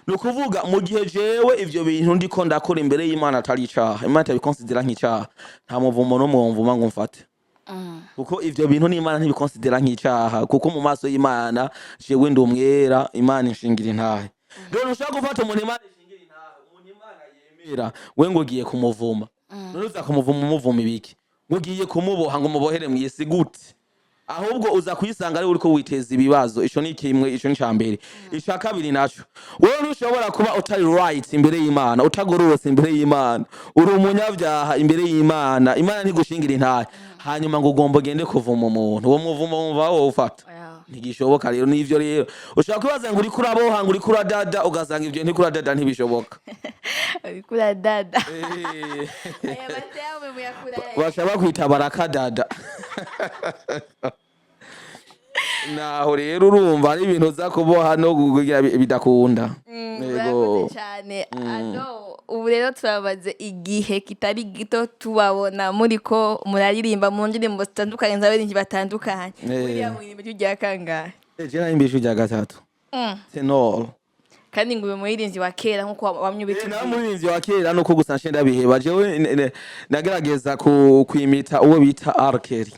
nukuvuga mu gihe jewe ivyo bintu ndiko ndakora imbere y'Imana atari icaha Imana tabikonsidera nk'icaha nta muvumo no mwumvuma ngo mfate kuko ivyo bintu n'Imana ntibikonsidera nk'icaha kuko mu maso y'Imana jewe ndi umwera Imana inshingira intahe rero ntushobora gufata umuntu Imana inshingira intahe umuntu Imana yemera we ngo ugiye kumuvuma none uza kumuvuma umuvuma ibiki ngo ugiye kumuboha ngo umubohere mw'isi gute ahubwo uza kuyisanga ari uriko witeza ibibazo ico ni kimwe ico ni cambere ica kabiri naco wewe ntushobora kuba utari right imbere y'Imana utagororotse imbere y'Imana uri umunyavyaha imbere y'Imana Imana ntigushingira intahe hanyuma ngo ugomba gende kuvuma umuntu uwo muvumo wumva wowe ufata ntigishoboka rero nivyo rero ushaka kwibaza ngo uri kuraboha ngo uri kuradada ugasanga ivyo ntikuradada ntibishoboka uri kuradada bashaba kwita barakadada naho rero urumva ari ibintu za kuboha no kugira bidakunda yego cyane ubu rero turabaze igihe kitari gito tubabona muriko muraririmba mu ndirimbo zitandukanye z'abarinzi batandukanye buriya mu irimo rya kangahe je narimbisho rya gatatu tenor kandi ngo umurinzi wa kera nkuko wamye bitu na murinzi wa kera nuko gusa nshenda biheba jewe nagerageza kwimita uwo bita arkeri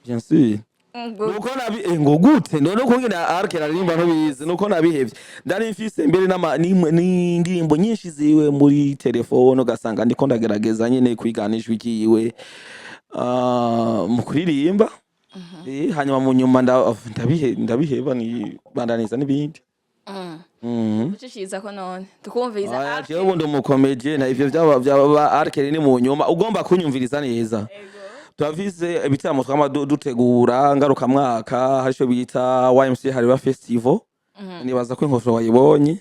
bien sûr nuko ngo gute none kungina arkeri aririmba ntubizi nuko nabihevye ndari mfise mbere n'indirimbo nyinshi ziwe muri telefone ugasanga ndiko ndagerageza nyene kwiganisha ikiwe mu kuririmba hanyuma mu nyuma ndabiheba ni bandaniza n'ibindi ucishiza ko none tukumviriza jewe ubundi umukomedie na ivyo byaba arkeri ni mu nyuma ugomba kunyumviriza neza Twavize ibitaramo twama dutegura ngaruka mwaka harisho bita YMC hariba festival nibaza ko inkofero wayibonye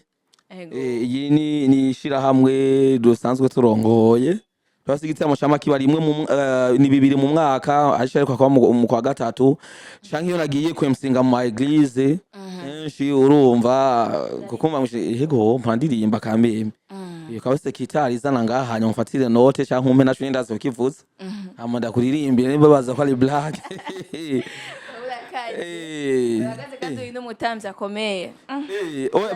iyi ni shira hamwe dusanzwe turongoye twasi igitaramo cyama kiba rimwe ni bibiri mu mwaka harisho ariko kwa mu kwa gatatu canke iyo nagiye kwemsinga mu eglise enshi urumva kukumva yego mpandirimba kambe Kawese kitari zana ngaha hanyuma mfatire note canke umpe naco ndazo kivuza hama ndakuririmbira nimba baza ko ari black uragaze kandi uri n'umutamvyi akomeye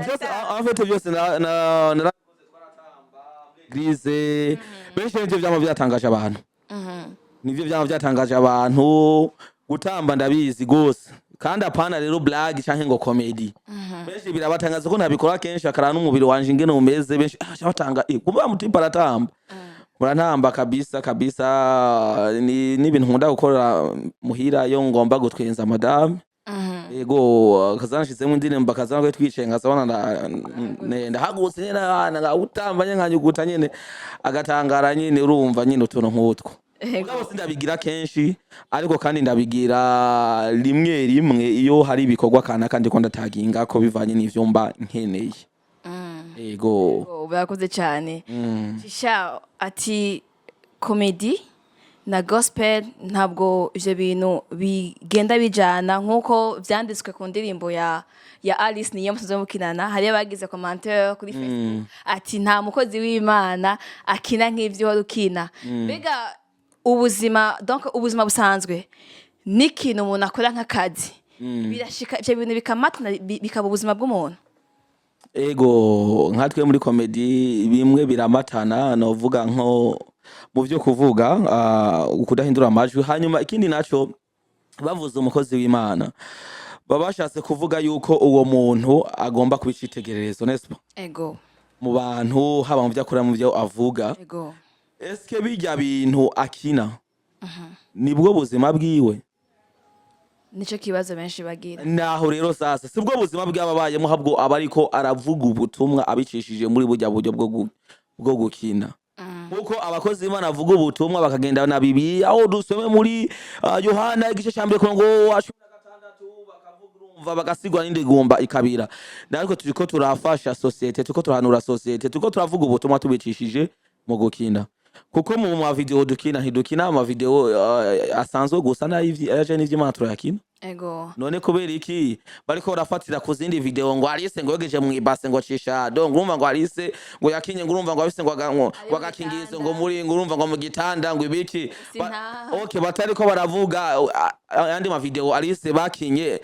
byose afite byose narakoze twaratamba eglise benshi nivyo vyama byatangaje abantu nivyo vyama byatangaje abantu gutamba ndabizi gose kandi apana rero blague canke ngo comedy benshi birabatangaza ko ntabikora kenshi akara n'umubiri wanje ingene umeze benshi batanga kuba mutimpa aratamba murantamba kabisa ni ibintu nkunda gukora muhira yo ngomba gutwenza madame yego kazanshizemo indirimbo kazana ko twicaye nkazabana ndahagutse nyene ngawutamba nkanyuguta nyene agatangara nyene urumva nyene utuntu nk'utwo Mugabo sindabigira kenshi ariko kandi ndabigira rimwe iyo hari ibikorwa kana kandi ko ndataginga ko bivanye n'ivyo mba nkeneye. Yego. Barakoze cyane. Cisha ati comedy na gospel ntabwo ivyo bintu bigenda bijana nkuko vyanditswe ku ndirimbo ya Alice Nije Mutima hari abagize commentaire kuri Facebook ati nta mukozi w'Imana akina nk'ivyo warukina. Bega ubuzima busanzwe n'ikintu umuntu akora nk'akazi birashika ivyo bintu bikamatana bikaba ubuzima bw'umuntu. Ego nkatwe muri comedy bimwe biramatana novuga nko mu byo kuvuga ukudahindura amajwi hanyuma ikindi naco bavuze umukozi w'Imana babashatse kuvuga yuko uwo muntu agomba kubicitegererezo nespa. Ego mu bantu haba mu byakora mu byo avuga. Ego eske bijya bintu akina nibwo buzima bwiwe nico kibazo benshi bagira naho rero sasa sibwo buzima bw'ababayemo habwo abariko aravuga ubutumwa abicishije muri burya buryo bwo gukina uko abakozi b'Imana avuga ubutumwa bakagenda na Bibiliya aho dusome muri Yohana igice cya 16 bakavuga urumva bagasigwa n'indigumba ikabira nariko turiko turafasha societe turiko turahanura societe turiko turavuga ubutumwa tubicishije mu gukina kuko mu ma video dukina ntidukina ama video asanzwe gusa n'aje n'ivy'Imana turayakina. Ego. None kubera iki bariko barafatira ku zindi video ngo Alice ngo yogeje mu ibase ngo Cisha donc urumva ngo Alice ngo yakinye ngo urumva ngo abise ngo agakingirizo ngo muri ngo urumva ngo mu gitanda ngo ibiki okay batariko baravuga andi ma video Alice bakinye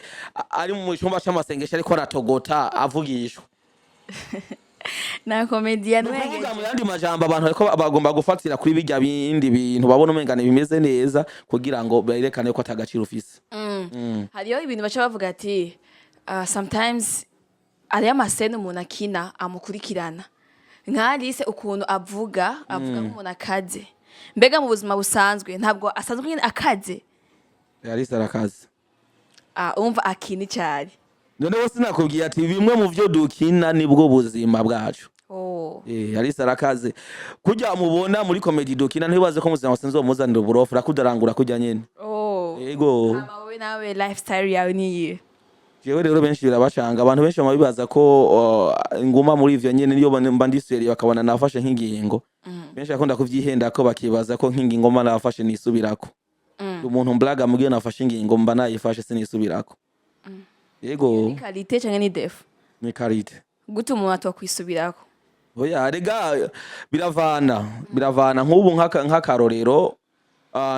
ari mu cyumba cy'amasengesho ariko aratogota avugishwa na comedian wegeje mu yandi majambo abantu ariko bagomba gufatira kuri bijya bindi bintu babona umengane bimeze neza kugira ngo berekane ko atagaciro ufise. Hariyo ibintu bacha bavuga ati sometimes ari amasene umuntu akina amukurikirana nk'Alice ukuntu avuga nk'umuntu akaze mbega mu buzima busanzwe ntabwo asanzwe nyine akaze. Alice arakaze umva akini cyari none wose nakubwiye ati bimwe mu byo dukina nibwo buzima bwacu. Alice arakaze kujya mubona muri comedy dukina ntibaze ko muzima wasenzo muzanira uburofu rakudarangura kujya nyene. Yego abawe nawe lifestyle yawe niye jewe rero benshi birabacanga abantu benshi bamabibaza ko nguma muri ivyo nyene niyo mba ndiseriye bakabona nafashe nk'ingingo benshi akunda kuvyihenda ko bakibaza ko nk'ingingo mba nafashe nisubirako umuntu mblaga mugiye nafashe ingingo mba nayifashe sinisubirako. Yego ni qualité cyangwa ni def ni qualité gute umuntu atokwisubirako. Oya rega biravana nk'ubu nk'akarorero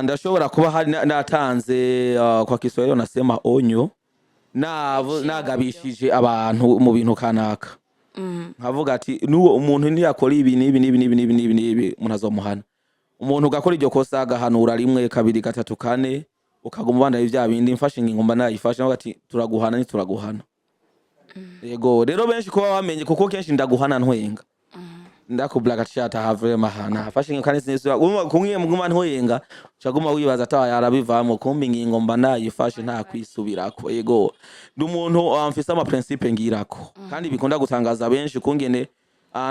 ndashobora kuba hari natanze kwa Kiswahili nasema onyo nagabishije abantu mu bintu kanaka nkavuga ati nuwo umuntu ntiyakora ibi nibi umuntu azomuhana. Umuntu ugakora iryo kosa agahanura rimwe kabiri gatatu kane ukaguma banda ivya bindi mfashe ingomba nayifashe navuga ati turaguhana ni turaguhana. Yego rero benshi kuba bamenye kuko kenshi ndaguhana ntwenga ndakublaga chata have mahana hafashe inkanisi nesu kumwe muguma ntwenga caguma wibaza atawa yarabivamo kumbi ingingo mba nayifashe nta kwisubirako. Yego ndi umuntu amfisa ama principe ngirako kandi bikunda gutangaza benshi kungene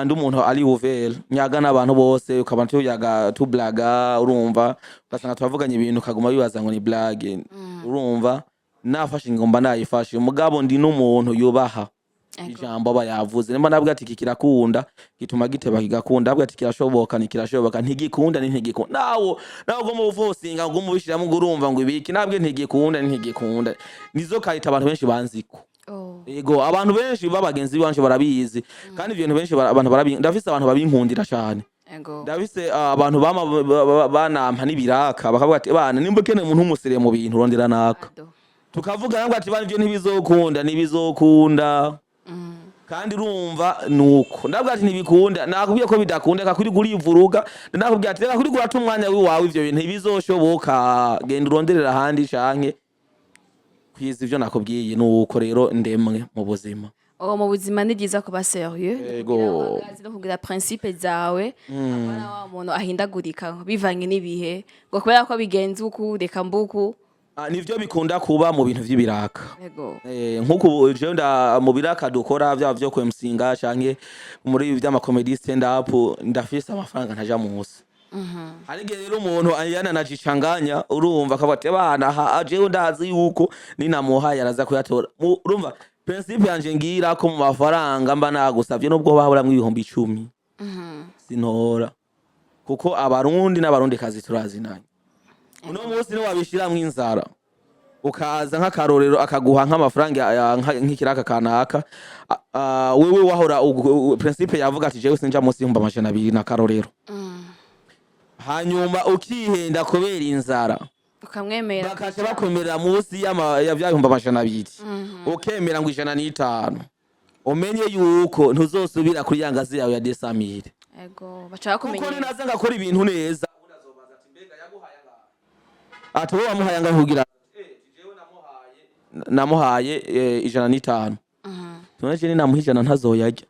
ndi umuntu ari ouvert nyaga n'abantu bose ukaba tuyaga tublaga urumva ugasanga twavuganye ibintu kaguma bibaza ngo ni blague urumva nafashe ingomba nayifashe mugabo ndi n'umuntu yubaha ijambo aba yavuze nimba nabwo ati kirakunda gituma giteba kigakunda nabwo ati kirashoboka ntigikunda ni ntigikunda nawo go mu bufosinga ngo mubishira mu gurumva ngo ibiki nabwo ntigikunda nizo kayita abantu benshi banziko. Yego abantu benshi babagenzi banje barabizi kandi ibintu benshi abantu barabizi ndafise abantu babinkundira cyane. Ndafise abantu banampa nibiraka bakavuga ati bana nimba kene umuntu umusere mu bintu rondera naka tukavuga nabwo ati bana ibyo ntibizokunda kandi urumva nuko ndabwo ati ntibikunda nakubwiye ko bidakunda kakuri gurivuruga nakubwiye ati nakuri gurata umwanya wiwawe ivyo bintu ntibizoshoboka genda uronderera handi canke kwiza ivyo nakubwiye nuko rero ndemwe mu buzima. Mu buzima ni byiza kuba serieux. Yego no kugira principe zawe abana wa muntu ahindagurika bivanye n'ibihe ngo kubera ko bigenze uku reka mbuku nivyo bikunda kuba mu bintu vy'ibiraka. Yego nkuko je mu biraka dukora vyo kwemsinga canke muri vy'ama comedy stand up ndafise amafaranga ntaja munsi. Arige rero umuntu ayana najicanganya urumva akabate bana aje ndazi yuko ninamuhaye araza kuyatora urumva principe yanje ngira ko mu mafaranga mba nagusavye nubwo bahora mu 10,000 sinora kuko abarundi n'abarundi kazi turazinanye uno munsi ni wabishira mu inzara ukaza nk'akarorero akaguha nk'amafaranga nk'ikiraka kanaka wewe wahora principe yavuga ati jewe sinja munsi y'ibihumbi 200 na karorero hanyuma ukihenda kubera inzara ukamwemera bakaje bakomerera munsi ya vyabihumbi 200 ukemera ngo 150 umenye yuko ntuzosubira kuri yangazi yawe ya 200. Yego bacha kumenya kuko ninaza ngakora ibintu neza urazobaza ati mbega yaguhaye ngaha ati wowe wamuhaye ngaha kugira jewe namuhaye 150 tunaje ni namuhijana ntazoyarya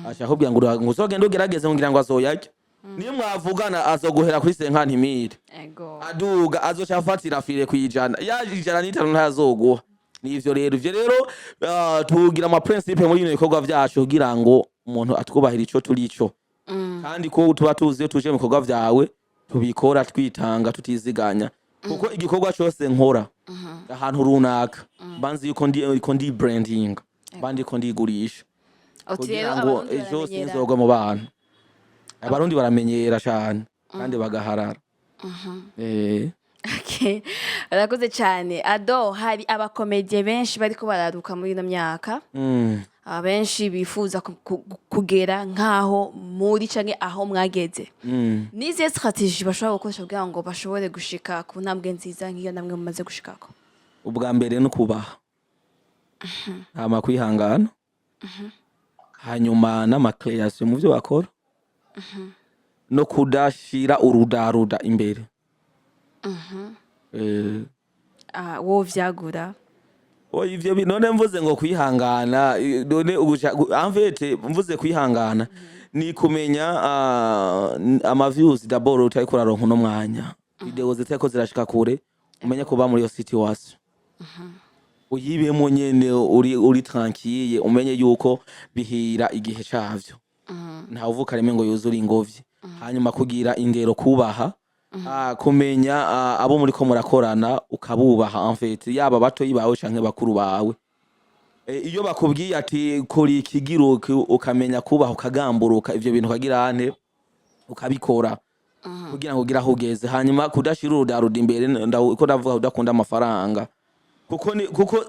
acha ahubwo ngo uzogenda ugerageze ngira ngo azoyarya niyo mwavugana azoguhera kuri 50,000. Yego aduga azocafatira fire kwijana ya 150 ntazoguha. Nivyo rero tugira ama principe muri bino bikorwa vyacu kugira ngo umuntu atwubahira ico turico kandi ko tuba tuzi tuje mu bikorwa vyawe tubikora twitanga tutiziganya kuko igikorwa cyose nkora ahantu runaka banzi yuko ndi branding bandi ko ndigurisha kugira ngo ejo sinzogwa mu bantu abarundi baramenyera cyane kandi bagaharara. Okay. Urakoze cyane. Ado, hari abakomedie benshi bariko bararuka muri ino myaka. Abenshi bifuza kugera nkaho muri canke aho mwageze. Nizihe strategie bashobora gukoresha kugira ngo bashobore gushika ku ntambwe nziza nk'iyo namwe mumaze gushikako? Ubwa mbere no kubaha. Hama kwihangana. Hanyuma n'amakreation mu byo bakora. No kudashira urudaruda imbere. Wo vyagura. Ivyo binone mvuze ngo kwihangana none amfete mvuze kwihangana ni kumenya ama views d'abord utari kuraronka no mwanya. Video ziteko zirashika kure umenye kuba muri yo situation. Uyibemo nyene uri tranquille umenye yuko bihira igihe cavyo. Nta uvuka reme ngo yuzura ingovyi. Hanyuma kugira indero kubaha kumenya abo muri ko murakorana ukabubaha en fait yaba bato yibawe canke bakuru bawe. Iyo bakubwiye ati kuri ikigiro ukamenya kubaha ukagamburuka ivyo bintu kagira ante ukabikora kugira ngo gira hugeze. Hanyuma kudashira urudaruda imbere ko ndavuga udakunda amafaranga kuko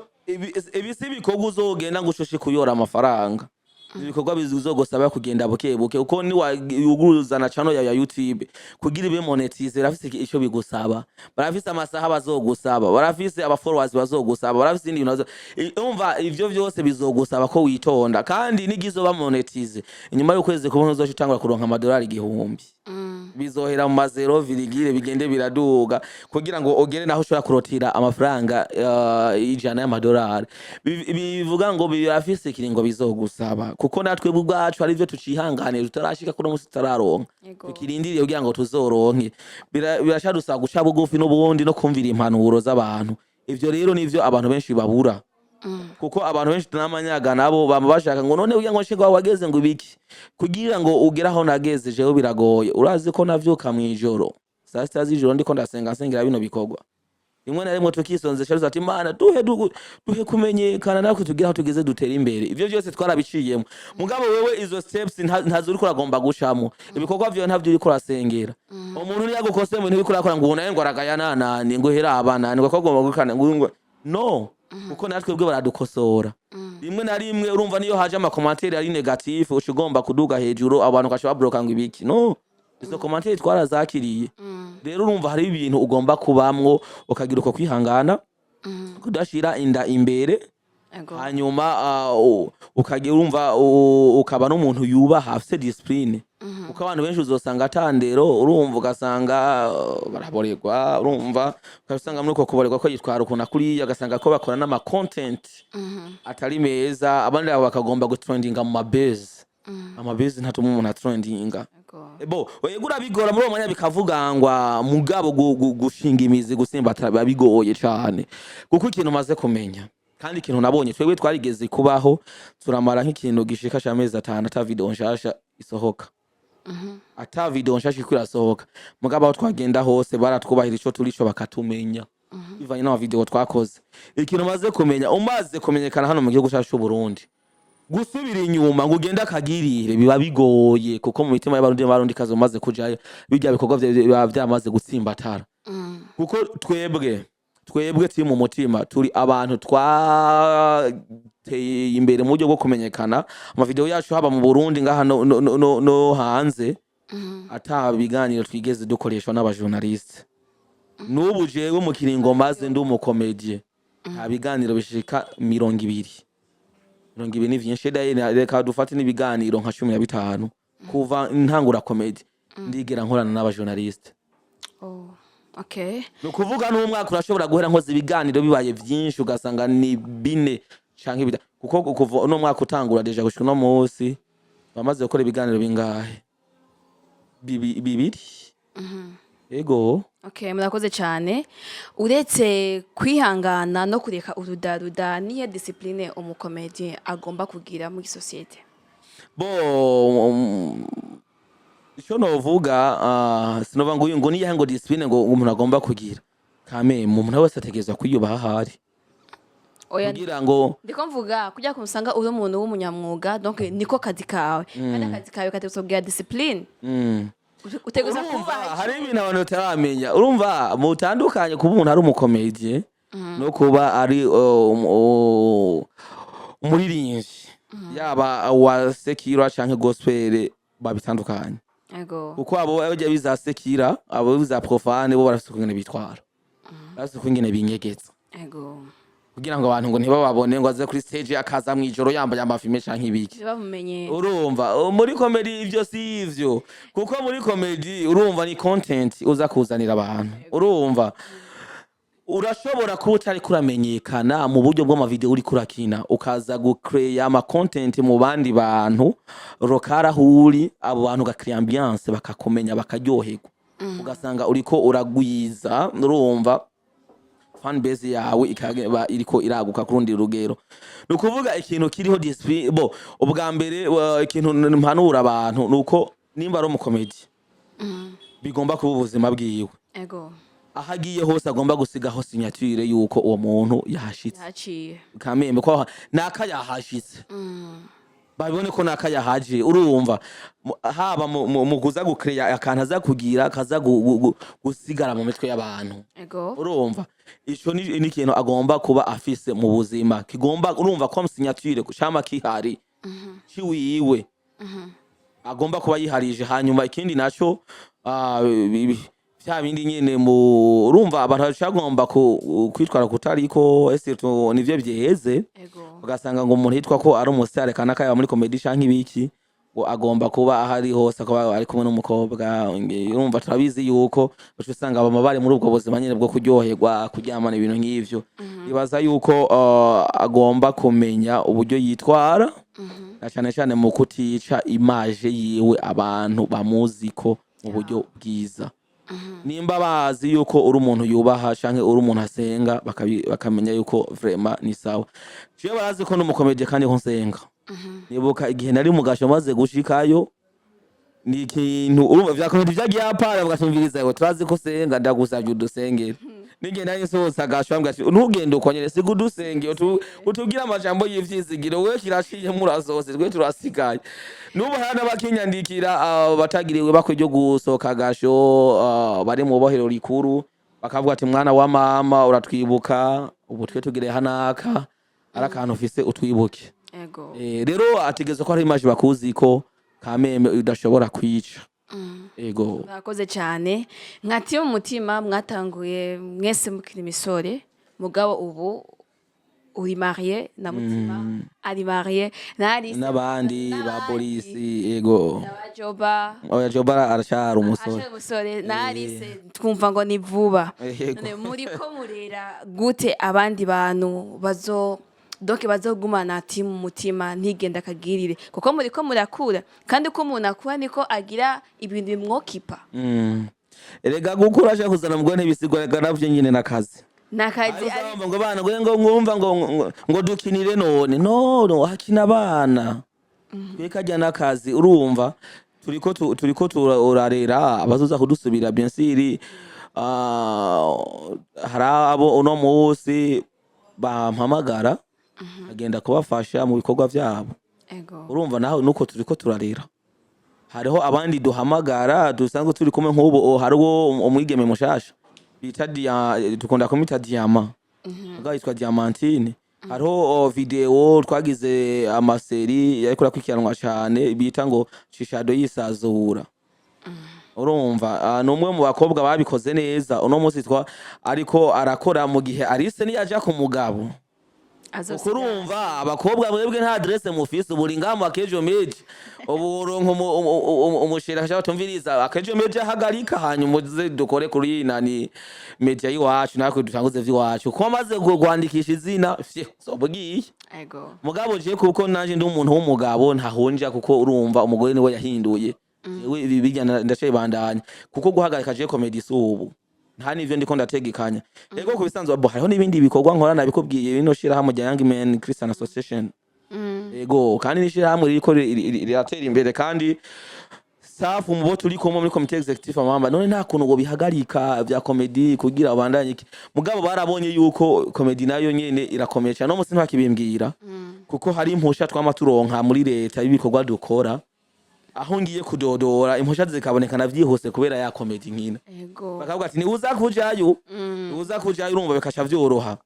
ibisi bikorwa uzogenda ngushoshe kuyora amafaranga. Ibikorwa bizogosaba kugenda bukebuke uko ni wayuguruzana channel ya YouTube kugira ibe monetize rafise ico bigusaba. Barafise amasaha bazogusaba, barafise aba followers bazogusaba, barafise indi bintu umva ivyo vyose bizogusaba ko witonda kandi nigizo ba monetize inyuma y'ukwezi kubona uzoshitangura kuronka amadolari 1000. Bizohera mu mazero virigire bigende biraduga kugira ngo ogere naho ushobora kurotira amafaranga ijana y'amadolari. Bivuga ngo birafise ikiringo bizogusaba kuko natwe bwacu ari byo tucihanganira tutarashika kuno musi tararonka tukirindiriye kugira ngo tuzoronke. Birashadusaba guca bugufi n'ubundi no kumvira impanuro z'abantu. Ivyo rero nivyo abantu benshi babura. Kuko abantu benshi tunamanyaga nabo bashaka ngo none uya ngo nshega wageze ngo ibiki kugira ngo ugeraho nageze jewe biragoye. Urazi ko navyuka mwijoro saa 6 z'ijoro ndiko ndasenga bino bikorwa rimwe na rimwe tukisonze sharuza ati mana duhe kumenyekana nako tugira aho tugeze dutera imbere. Ivyo byose twarabiciyemo mugabo wewe izo steps ntazo uriko uragomba gushamo ibikorwa vyo ntavyo uriko urasengera. Umuntu ni yagukose mu ntibiko urakora ngo ubona ngo aragaya nanani ngo hera abana ngo kagomba gukana ngo no kuko natwe bwe baradukosora. Rimwe na rimwe urumva niyo haje ama commentaire ari negative ushigomba kuduga hejuru abantu kashaba bloka ngo ibiki no izo commentaire twarazakiriye. Rero urumva hari ibintu ugomba kubamwo ukagira uko kwihangana kudashira inda imbere. Hanyuma ukagira urumva ukaba n'umuntu yubaha afite discipline kuko abantu benshi uzosanga atandero urumva ugasanga baraborerwa urumva ugasanga muri uko kuborerwa ko yitwara ukuntu kuriya ugasanga ko bakora n'ama content atari meza abandi bakagomba gutrendinga mu mabase amabase ntatuma umuntu atrendinga. Wegura bigora muri umwanya bikavugangwa mugabo gushinga imizi gusimba bigoye cyane kuko ikintu maze kumenya kandi ikintu nabonye twebwe twarigeze kubaho turamara nk'ikintu gishika cy'amezi 5 ata video nshasha isohoka. Ata video nshasha ikurasohoka mugabo aho twagenda hose baratwubahira ico turico bakatumenya bivanye na video twakoze. Ikintu maze kumenya umaze kumenyekana hano mu gihugu cyacu Burundi gusubira inyuma ngo ugenda kagirire biba bigoye kuko mu mitima y'abarundi kazo maze kujayo bijya bikorwa byamaze gutsimbatara. Kuko twebwe tiri mu mutima turi abantu twateye imbere mu buryo bwo kumenyekana ama video yacu haba mu Burundi ngaha no hanze ata biganiro twigeze dukoreshwa n'abajournaliste. N'ubu jewe mu kiringo maze ndi umukomedie nta biganiro bishika 200 ni vyinshi reka dufate n'ibiganiro nka 15 kuva ntangura comedy ndigera nkorana n'abajournaliste. Okay. Nukuvuga n'umwaka urashobora guhera nkoze ibiganiro bibaye vyinshi ugasanga ni 4 canke bida kuko kuva no mwaka utangura deja gushika no munsi bamaze gukora ibiganiro bingahe 2. Ego. Okay, murakoze cyane. Uretse kwihangana no kureka urudaruda niye discipline umukomedie agomba kugira muri societe. Ico novuga sinova ngo niye ngo discipline ngo umuntu agomba kugira. Kame umuntu wese ategerezwa kwiyubaha hari. kugira ngo ndiko mvuga kujya kumusanga uri umuntu w'umunyamwuga donc niko kazi kawe kandi akazi kawe kategetswe discipline uteguza kuba hari ibintu abantu bataramenya urumva mutandukanye kuba umuntu ari umukomedie no kuba ari umuririmbyi yaba wa sekira canke gospel babitandukanye kuko abo bajya biza sekira abo biza profane bo barafite kungene bitwara barafite kungene binyegeza kugira ngo abantu ngo ntibababone ngo aze kuri stage akaza mwijoro yambaye amafime canke ibiki bamumenye urumva muri comedy ivyo si ivyo kuko muri comedy urumva ni content uza kuzanira abantu urumva urashobora kuba utari kuramenyekana mu buryo bw'amavideo uri kurakina ukaza gucreate ama content mu bandi bantu rokarahuri abo bantu gacreate ambiance bakakomenya bakaryoherwa ugasanga uriko uragwiza urumva fan base yawe ikaba iriko iraguka kurundi rugero nukuvuga ikintu kiriho discipline ubwa mbere ikintu mpanura abantu nuko nimba ari umukomedi bigomba kuba ubuzima bwiwe ahagiye hose agomba gusigaho signature yuko uwo muntu yahashitse kamembe ko naka yahashitse babone ko naka yahaje urumva haba mu kuza gucreate akantu aza kugira kaza gusigara mu mitwe y'abantu urumva ico ni ikintu agomba kuba afise mu buzima kigomba urumva ko signature kushama kihari ciwiwe agomba kuba yiharije hanyuma ikindi naco vya bindi nyene mu urumva abantu bacagomba kwitwara kutariko esirto nivyo byeheze ugasanga ngo umuntu hitwa ko ari umusare kana kaya muri comedy canke ibiki ngo agomba kuba ahari hose akaba ari kumwe n'umukobwa urumva turabizi yuko usanga abamabare muri ubwo buzima nyene bwo kuryoherwa kuryamana ibintu nk'ivyo ibaza yuko agomba kumenya uburyo yitwara cyane cyane mu kutica image yiwe abantu bamuziko mu buryo bwiza nimba bazi yuko uri umuntu yubaha canke uri umuntu asenga bakamenya yuko vraiment ni sawa ciye barazi ko n'umukomedie kandi ko nsenga nibuka igihe nari mugasho maze gushikayo ni ikintu urumva vyakomedi vyagiye apara bagatumviriza ngo turazi ko senga ndagusavye udusengera ninge nayo sosa gashambwa ati ntugende ukonyere sigudusenge utugira amajambo y'ivyizigiro we kirashiye murazose twe turasigaye nubu hana bakinyandikira batagiriwe bakwijyo gusoka gasho bari mu bohero rikuru bakavuga ati mwana wa mama uratwibuka ubu twe tugire hanaka arakantu ufise utwibuke rero ategeze ko ari image bakuziko kameme udashobora kwica mwakoze cyane mwatiye umutima mwatanguye mwese mukiri imisore mugabo ubu uri marié na Mutima ari marié n'abandi ba polisi Joba arashara umusore narise twumva ngo ni vuba none muri ko murera gute abandi bantu donc bazogumana ati mu mutima ntigenda kagirire kuko muri ko murakura kandi ko umuntu akura niko agira ibintu bimwokipa erega gukura aje kuzana mugwe ntibisigorega navyo nyine nakazi ari ngo bana ngo ngumva ngo dukinire none no hakina abana kwekajya nakazi urumva turiko turarera abazoza kudusubira bien sûr harabo uno munsi bampamagara agenda kubafasha mu bikorwa byabo urumva naho nuko turiko turarera hariho abandi duhamagara dusanzwe turi kumwe nk'ubu hariho umwigeme mushasha bita dukunda kumita Diama yitwa Diamantine hariho video twagize amaseri yariko rakwikiranwa cyane bita ngo Cisha yisazura urumva numwe mu bakobwa babikoze neza uno munsi ariko arakora mu gihe Alice ni yaje ku mugabo kurumva abakobwa mwebwe nta adresse mufise buri ngamo AkezaBurundi ubu ronko umushira cy'abatumviriza AkezaBurundi hagarika hanyuma uze dukore kuri nani media iwacu nako dutanguze iwacu ko maze kwandikisha izina sobwiye mugabo je kuko nanje ndi umuntu w'umugabo ntahonja kuko urumva umugore niwe yahinduye ibi bijyana ndacaye bandanya kuko guhagarika je comedy subu nta nivyo ndiko ndategekanya ego kubisanzwe hariho nibindi bikorwa nkora nabikubwiye bino shira hamwe ya Young Men Christian Association ego kandi nishira hamwe riko riratera imbere kandi staff mu bo turi kumwe muri committee executive amamba none nta kuntu ngo bihagarika vya comedy kugira abandanye iki mugabo barabonye yuko comedy nayo nyene irakomeye cyane no musi ntakibimbwira kuko hari impusha twama turonka muri leta y'ibikorwa dukora aho ngiye kudodora impusha zikabonekana vyihuse kubera ya comedy nkina bakavuga ati ni uza kujayo urumva bikasha vyoroha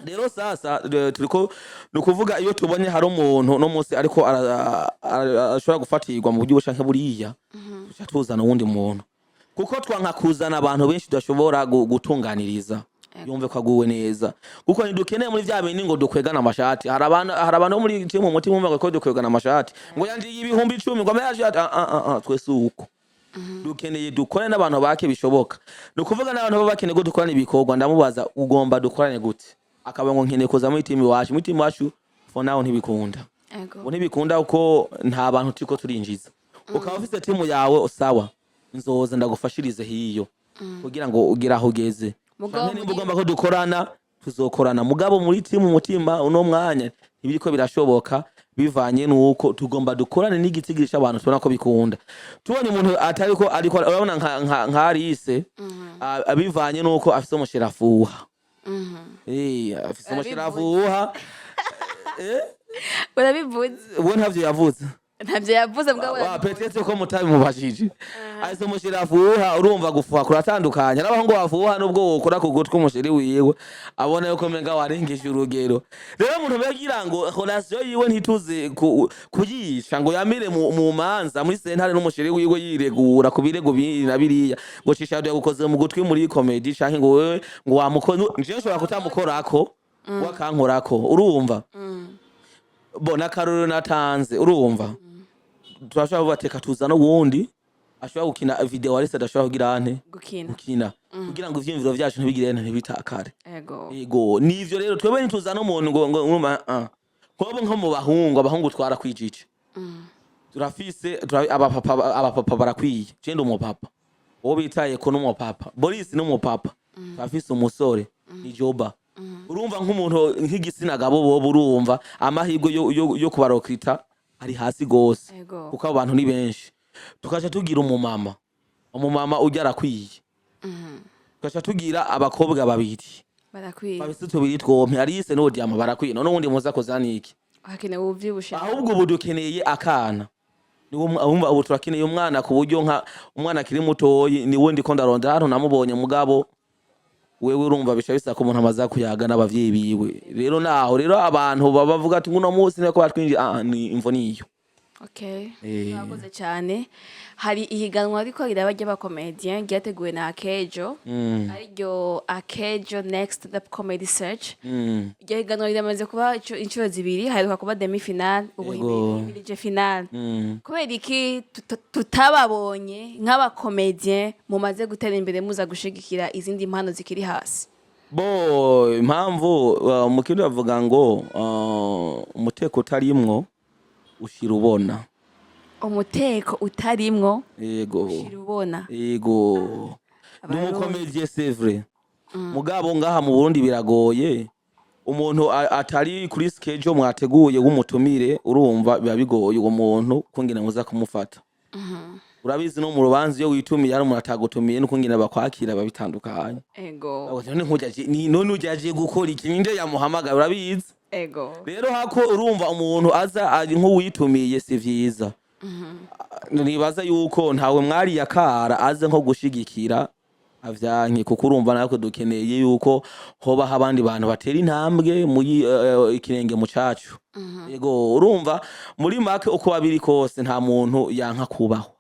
rero sasa turiko nukuvuga iyo tubonye hari umuntu no munsi ariko ashobora gufatirwa mu buryo bushanke buriya tuca tuzana uwundi muntu kuko twanka kuzana abantu benshi tudashobora gutunganiriza yumve ko aguwe neza kuko ntidukeneye muri vya bintu ngo dukwegana amashati hari abantu muri timu Mutima umva ko dukwegana amashati ngo yandiye ibihumbi 10 ngo meyaje twese uko dukeneye dukore n'abantu bake bishoboka nukuvuga n'abantu baba bakeneye go dukorana ibikorwa ndamubaza ugomba dukorane gute akaba ngo nkeneye kuza muri timu iwacu for now ntibikunda ntibikunda uko nta bantu tiko turinjiza ukaba ufite timu yawe sawa nzoza ndagufashirize hiyo kugira ngo ugire aho ugeze kandi ugomba ko dukorana tuzokorana mugabo muri timu Mutima uno mwanya ibiriko birashoboka bivanye nuko tugomba dukorane n'igitigirisha abantu tubona ko bikunda tubonye umuntu atari ko ariko urabona nka Arise abivanye nuko afise umushirafuha afise umushirafuha urabivuze ubu ntavyo yavuze mbwa petete ko mutabi mubashije aise umushirafuha urumva gufuha kuratandukanya nabaho ngo wafuha nubwo wokora ku gutwi umushiri wiwe abona yuko menga warengeje urugero rero umuntu bagira ngo relation yiwe ntituze kuyisha ngo yamire mu manza muri sentare n'umushiri wiwe yiregura ku birego biriya ngo Cisha yagukoze mu gutwi muri comedy canke ngo wewe ngo wamukoze nje nshobora kutamukorako wakankorako urumva bona karoro natanze urumva turashobora kubateka tuzana wundi ashobora gukina video Arise adashobora kugira ante gukina kugira ngo ivyimviro vyacu ntibigirene ntibitakare yego nivyo rero twebwe ntituzana umuntu ngo kobo nko mu abahungu twara kwijije turafise abapapa barakwiye cende umupapa wo bitaye ko n'umupapa Boris n'umupapa turafise umusore ni Joba urumva nk'umuntu nk'igisina gabo bo urumva amahirwe yo kubarokrita ari hasi gose kuko abantu ni benshi tukaca tugira umumama ujya arakwiye tukaca tugira abakobwa babiri barakwiye babise tubiri twompe Arise no Diama barakwiye none ubundi muza kozaniki hakenewe uvyibushe ahubwo ubu dukeneye akana ubu turakeneye umwana ku buryo nka umwana kiri mutoyi ni wundi ko ndarondera hano namubonye mugabo wewe urumva bishabisa ko umuntu amaza kuyaga n'abavyeyi biwe rero naho rero abantu bavuga ati nguno munsi niko batwinji ni imvo niyo mwakoze cyane hari ihiganwa ariko riraba ry'abakomedien ryateguwe na Akejo ariryo Akejo Next the Comedy Search iryo higanwa riramaze kuba inshuro zibiri haheruka kuba demi final ubu himirije final kubera iki tutababonye nk'abakomedien mumaze gutera imbere muza gushigikira izindi mpano zikiri hasi impamvu umukindi bavuga ngo umuteko utarimwo ushira ubona umuteko utarimwo ushira ubona n'umukomedie c'est vrai mugabo ngaha mu Burundi biragoye umuntu atari kuri schedule mwateguye w'umutumire urumva biba bigoye uwo muntu kungena muza kumufata urabizi no mu rubanza iyo witumiye ari umuntu atagutumiye nuko ngina bakwakira babitandukanye none ujaje gukora iki ninde yamuhamagara urabizi rero hako urumva umuntu aza ari nk'uwitumiye si vyiza nibaza yuko ntawe mwari yakara aze nko gushigikira avyanke kuko urumva nako dukeneye yuko hoba abandi bantu batera intambwe muri ikirenge mu cacu yego urumva muri make uko babiri kose nta muntu yanka kubaho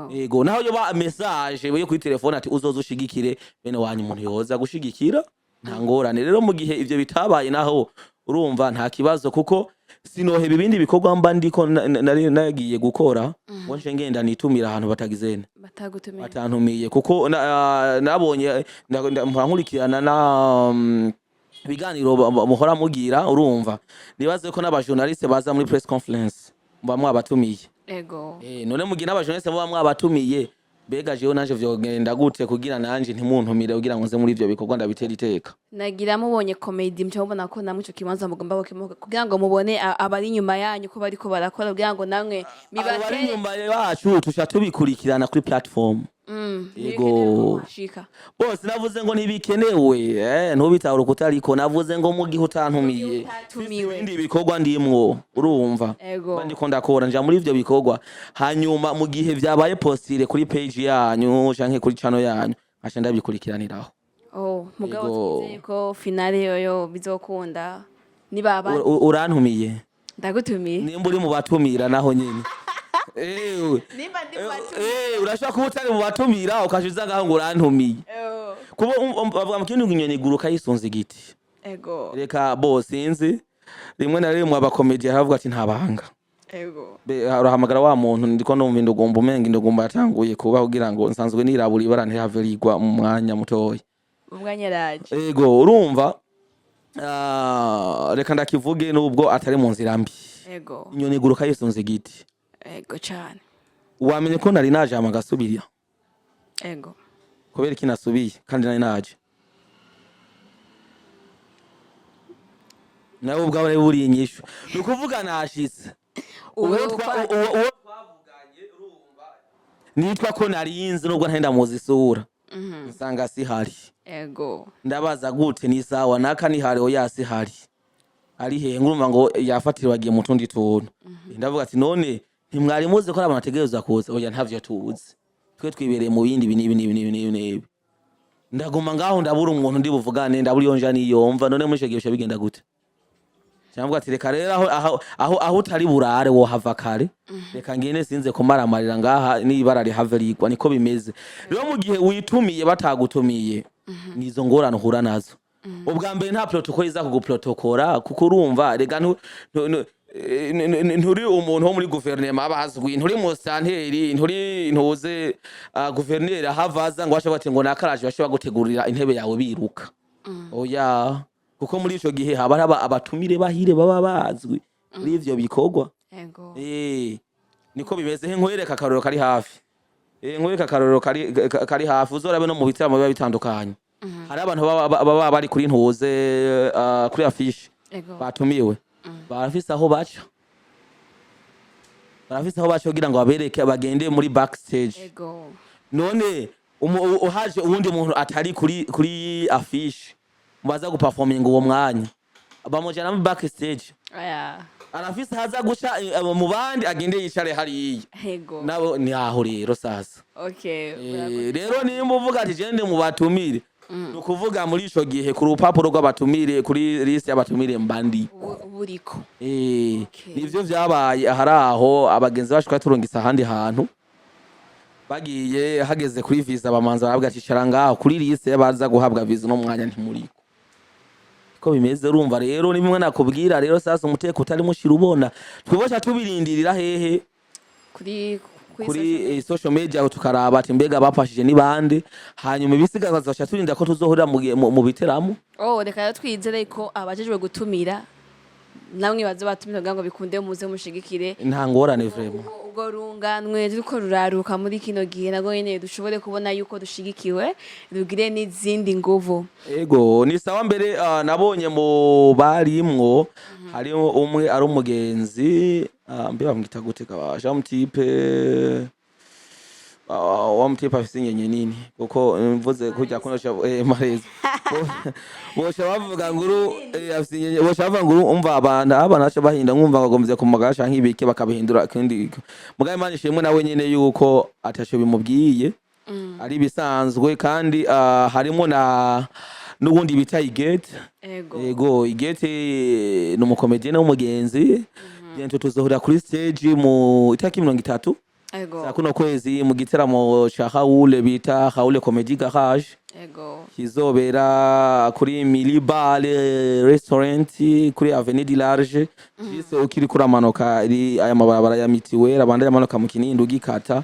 yego naho yoba message yo kuri telefone ati uzoza ushigikire bene wanyu umuntu yoza gushigikira nta ngorane rero mu gihe ivyo bitabaye naho urumva nta kibazo kuko sinoheba ibindi bikorwa mba ndiko nari nagiye gukora ngo nje ngenda nitumira ahantu batagizene batantumiye kuko nabonye nkurikirana na biganiro muhora mugira urumva nibaze ko n'abajournaliste baza muri press conference mba mwabatumiye none mugiye n'abajournaliste mba mwabatumiye Bega jewe nanje vyogenda gute kugira nanje ntimuntumire kugira ngo nze muri ivyo bikorwa ndabitera iteka. Nagira mubonye comedy mcabona ko namwe ico kibanza mugomba gukemuka kugira ngo mubone abari inyuma yanyu ko bariko barakora kugira ngo namwe Abari inyuma yacu tusha tubikurikirana kuri platform. Yego. Bose navuze ngo ntibikenewe ntubitahura kutariko navuze ngo mu gihe utantumiye. Ibindi bikorwa ndimwo urumva. Bandiko ndakora nja muri ivyo bikorwa hanyuma mu gihe vyabaye postire kuri page yanyu canke kuri channel yanyu asha ndabikurikiraniraho. Mugabo twizeye ko finale yoyo bizokunda nibaba urantumiye. Ndagutumiye. Nimba uri mu batumira naho nyene. Nimba ndi batumira. Urashaka kuba utari mu batumira ukashiza ngaho ngo urantumiye. Kuba bavuga mu kintu inyoni guruka yisunze igiti. Reka sinzi rimwe na rimwe abakomediya havuga ati ntabanga. Arahamagara wa muntu ndiko no mu bindugumba umenga indugumba yatanguye kuba kugira ngo nsanzwe nirabura ibara ntihave rigwa mu mwanya mutoya. Umwanya raje. Urumva reka ndakivuge nubwo atari mu nzira mbi. Inyoni guruka yisunze igiti. Cyane. Wamenye ko nari naje amagasubirira. Kubera iki nasubiye kandi nari naje. Nawe ubwawe buri inyishu. Nukuvuga nashitse. Uwo twavuganye urumva. Nitwa ko narinzi nubwo ntenda muzi isura. Nsanga zihari. Ndabaza gute ni sawa naka ni hari oya zihari. Ari he ngurumva ngo yafatira bagiye mu tundi tuntu. Ndavuga ati none ntimwari muzi ko abantu bategereza kuza oya ntavyo tuzi. Twe twibereye mu bindi binibi. Ndaguma ngaho ndabura umuntu ndi buvugane ndabura yonja niyomva none muri cyo bigenda gute. Cyangwa ati reka rero aho utari burare wo hava kare. Reka ngene sinze kumara amarira ngaha nibara rihave rigwa niko bimeze. Rero mu gihe witumiye batagutumiye nizo ngorane uhura nazo. Ubwa mbere nta protocol iza kuguprotokora kuko urumva rega nturi umuntu wo muri guverinoma abazwi nturi mu santeri nturi ntuze guverineri ahavaza ngo bashaka bati ngo nakaraje bashaka gutegurira intebe yawe biruka. Oya kuko muri ico gihe haba abatumire bahire baba bazwi muri ivyo bikorwa. Niko bimeze nkwereka akaroro kari hafi. Nkwereka akaroro kari hafi uzorabe no mu bitaramo biba bitandukanye. Hari abantu baba bari kuri ntuze kuri affiche batumiwe. Barafise aho baca. Kugira ngo babereke bagende muri backstage. None uhaje uwundi muntu atari kuri affiche mubaza guperforminga uwo mwanya. Bamujana muri backstage. Arafise haza guca mu bandi agende yicare hariya. Nabo ni aho rero sasa. Rero nimba uvuga ati gende mu batumire. Nukuvuga muri ico gihe ku rupapuro rw'abatumire kuri list y'abatumire mbandi buriko. Nivyo vyabaye aharaho abagenzi bashika turungisa ahandi hantu bagiye hageze kuri visa bamanza barabwa ati ngaho kuri list y'abaza guhabwa visa no mwanya ntimuriko. Ko bimeze urumva rero nimwe nakubwira rero sasa umuteko utari mushira ubona twibosha tubirindirira hehe kuri social media tukaraba ati mbega bapashije ni bande hanyuma ibisigaza zasha turinda ko tuzohurira mu biteramo. Reka twizere ko abajejwe gutumira namwe bazo batumira ngo bikunde muze mushigikire nta ngorane vraiment. Ubwo runganwe turiko ruraruka muri kino gihe nago nyene dushobore kubona yuko dushigikiwe rugire n'izindi nguvu. Ni sawa mbere nabonye mu barimwo hari umwe ari umugenzi mbe bamwita gute kabasha mutipe wa mutipe afise nyenye nini kuko mvuze kujya kunosha marezi bosha bavuga nguru afise nyenye bosha bavuga nguru umva abana acha bahinda nkumva bagomvye kumagasha nk'ibike bakabihindura kandi mugaye manje shimwe nawe nyene yuko atasho bimubwiye ari bisanzwe kandi harimo na nubundi bita Igete. Igete no mukomedienne w'umugenzi. Bientôt tuzohura kuri stage mu itaki 30. Kuno kwezi mu giteramo cha Kawe bita Kawe Comedy Garage. Kizobera kuri Milibar Restaurant kuri Avenue du Large. Jise ukiri kuramanuka aya mabarabara ya mitiwera abanda yamanuka mu Kinindo gikata.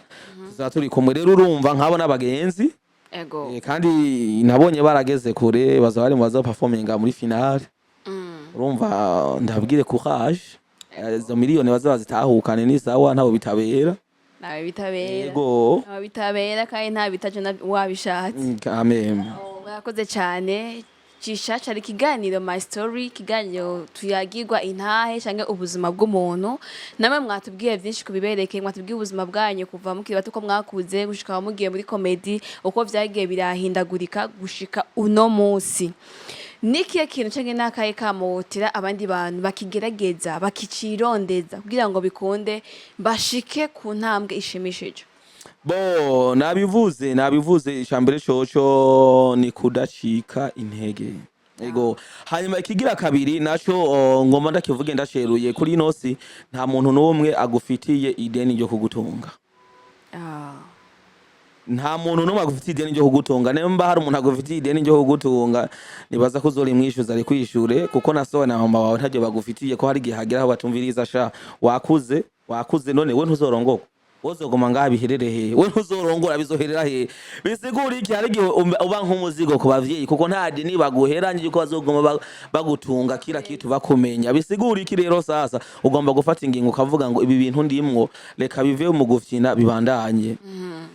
Tuzaturi kumwe rero urumva nkabo n'abagenzi. Kandi nabonye barageze kure baza bari mu baza performinga muri finale. Urumva ndabwire courage. Izo miliyoni bazitahukane ni sawa ntabo bitabera. nawe bitabera yego nawe bitabera kandi nta bitaje wabishatse amen mwakoze cyane Cisha cari kiganiro my story kiganiro tuyagirwa intahe canke ubuzima bw'umuntu namwe mwatubwiye byinshi kubibereke mwatubwiye ubuzima bwanyu kuva mukiri bato ko mwakuze gushika mugiye muri comedy uko vyagiye birahindagurika gushika uno munsi nikiye kintu canke nakaye kamotira abandi bantu bakigerageza bakicirondeza kugira ngo bikunde bashike ku ntambwe ishimishije bo nabivuze icambere coco ni kudacika intege ego hanyuma ikigira kabiri naco ngoma ndakivuge ndaceruye kuri inosi nta muntu n'umwe agufitiye ideni ryo kugutunga nta muntu n'umwe agufitiye ideni ryo kugutunga nemba hari umuntu agufitiye ideni ryo kugutunga nibaza ko uzori mwishuza ari kwishure kuko nasohora na mama wawe ntaje bagufitiye ko hari gihe hagera aho batumviriza sha wakuze none we ntuzorongorwa wozogoma ngaha biherere we ntuzorongora bizoherera he bisigura iki hari gihe uba nk'umuzigo ku bavyeyi kuko nta dini baguheranye yuko bazogoma bagutunga kira kitu bakumenya bisigura iki rero sasa ugomba gufata ingingo ukavuga ngo ibi bintu ndimwo reka bive mu gufyina bibandanye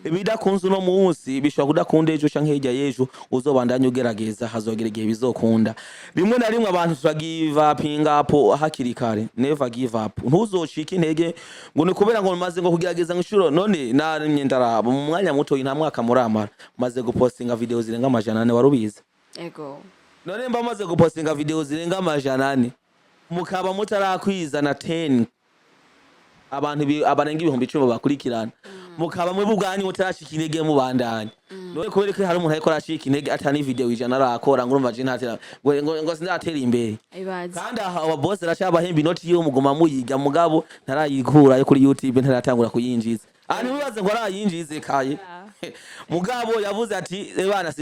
ibidakunze no munsi bishobora kudakunda ejo canke hirya y'ejo uzobandanye ugerageza hazogera igihe bizokunda rimwe na rimwe abantu turagive up hakiri kare never give up ntuzocika intege ngo ni kubera ngo maze ngo kugerageza ngishuro none narimye ndaraba mu mwanya muto nta mwaka muramara maze gupostinga video zirenga 400 warubiza ego none mba maze gupostinga video zirenga 400 mukaba mutarakwiza na 10 abantu abarenga 10,000 bakurikirana mukaba mwe bugani mutarashika intege mu bandanye none kubera ko hari umuntu ariko arashika intege atani video ijana arakora ngo urumva je ntatera ngo sindatera imbere kandi aba boss aracabahemba inoti yo mugoma muyiga mugabo ntarayikura yo kuri YouTube ntaratangura kuyinjiza bibaze ngo arayinjize kaye mugabo yavuze ati bana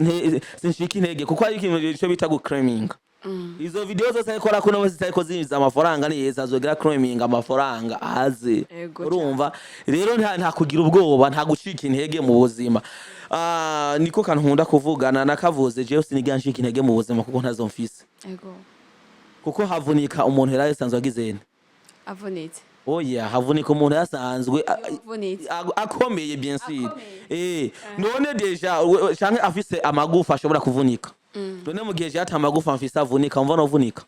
sinshika intege kuko ari ikintu cyo bita guclaiming izo video zose akora kuno wese ariko zinjiza amafaranga niyeza azogera claiming amafaranga aze urumva rero nta kugira ubwoba nta gucika intege mu buzima niko kantu nkunda kuvugana nakavuze je siniganshika intege mu buzima kuko ntazo mfise kuko havunika umuntu yari yasanzwe agizene avunitse oya havunika umuntu yasanzwe akomeye bien sûr none deja canke afise amagufa ashobora kuvunika none mu gihe cyata amagufa mfise avunika umva no vunika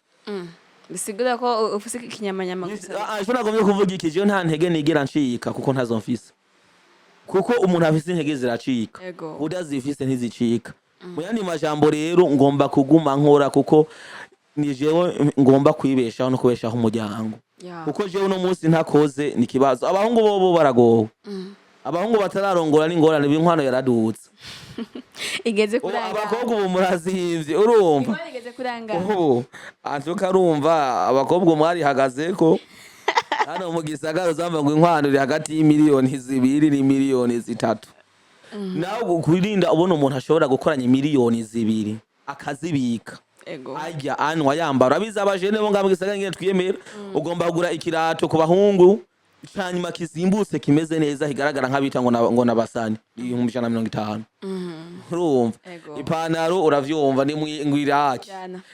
bisigura ko ufise ikinyamanyama gusa ejo nagomye kuvuga iki je nta ntege nigera ncika kuko ntazo mfise kuko umuntu afise intege ziracika udazifise ntizicika mu yandi majambo rero ngomba kuguma nkora kuko ni jewe ngomba kwibeshaho no kubeshaho umuryango kuko jewe no munsi ntakoze ni kibazo abahungu bobo baragowe abahungu batararongora n'ingorane b'inkwano yaradutse igeze kuranga abakobwa ubu murazimvye urumva igeze kuranga antuka urumva abakobwa mwari hagazeko hano mu gisagara uzamba ngo inkwano iri hagati y'imiliyoni 2 n'imiliyoni 3 nawe kwirinda ubona umuntu ashobora gukoranya miliyoni 2 akazibika ajya anwa yambara abiza abajene bo ngambwe gisagara ngene twiyemera ugomba kugura ikirato ku bahungu cyanyuma kizimbutse kimeze neza higaragara nk'abita ngo nabasani 150 urumva ipantaro uravyumva ni ngwiraki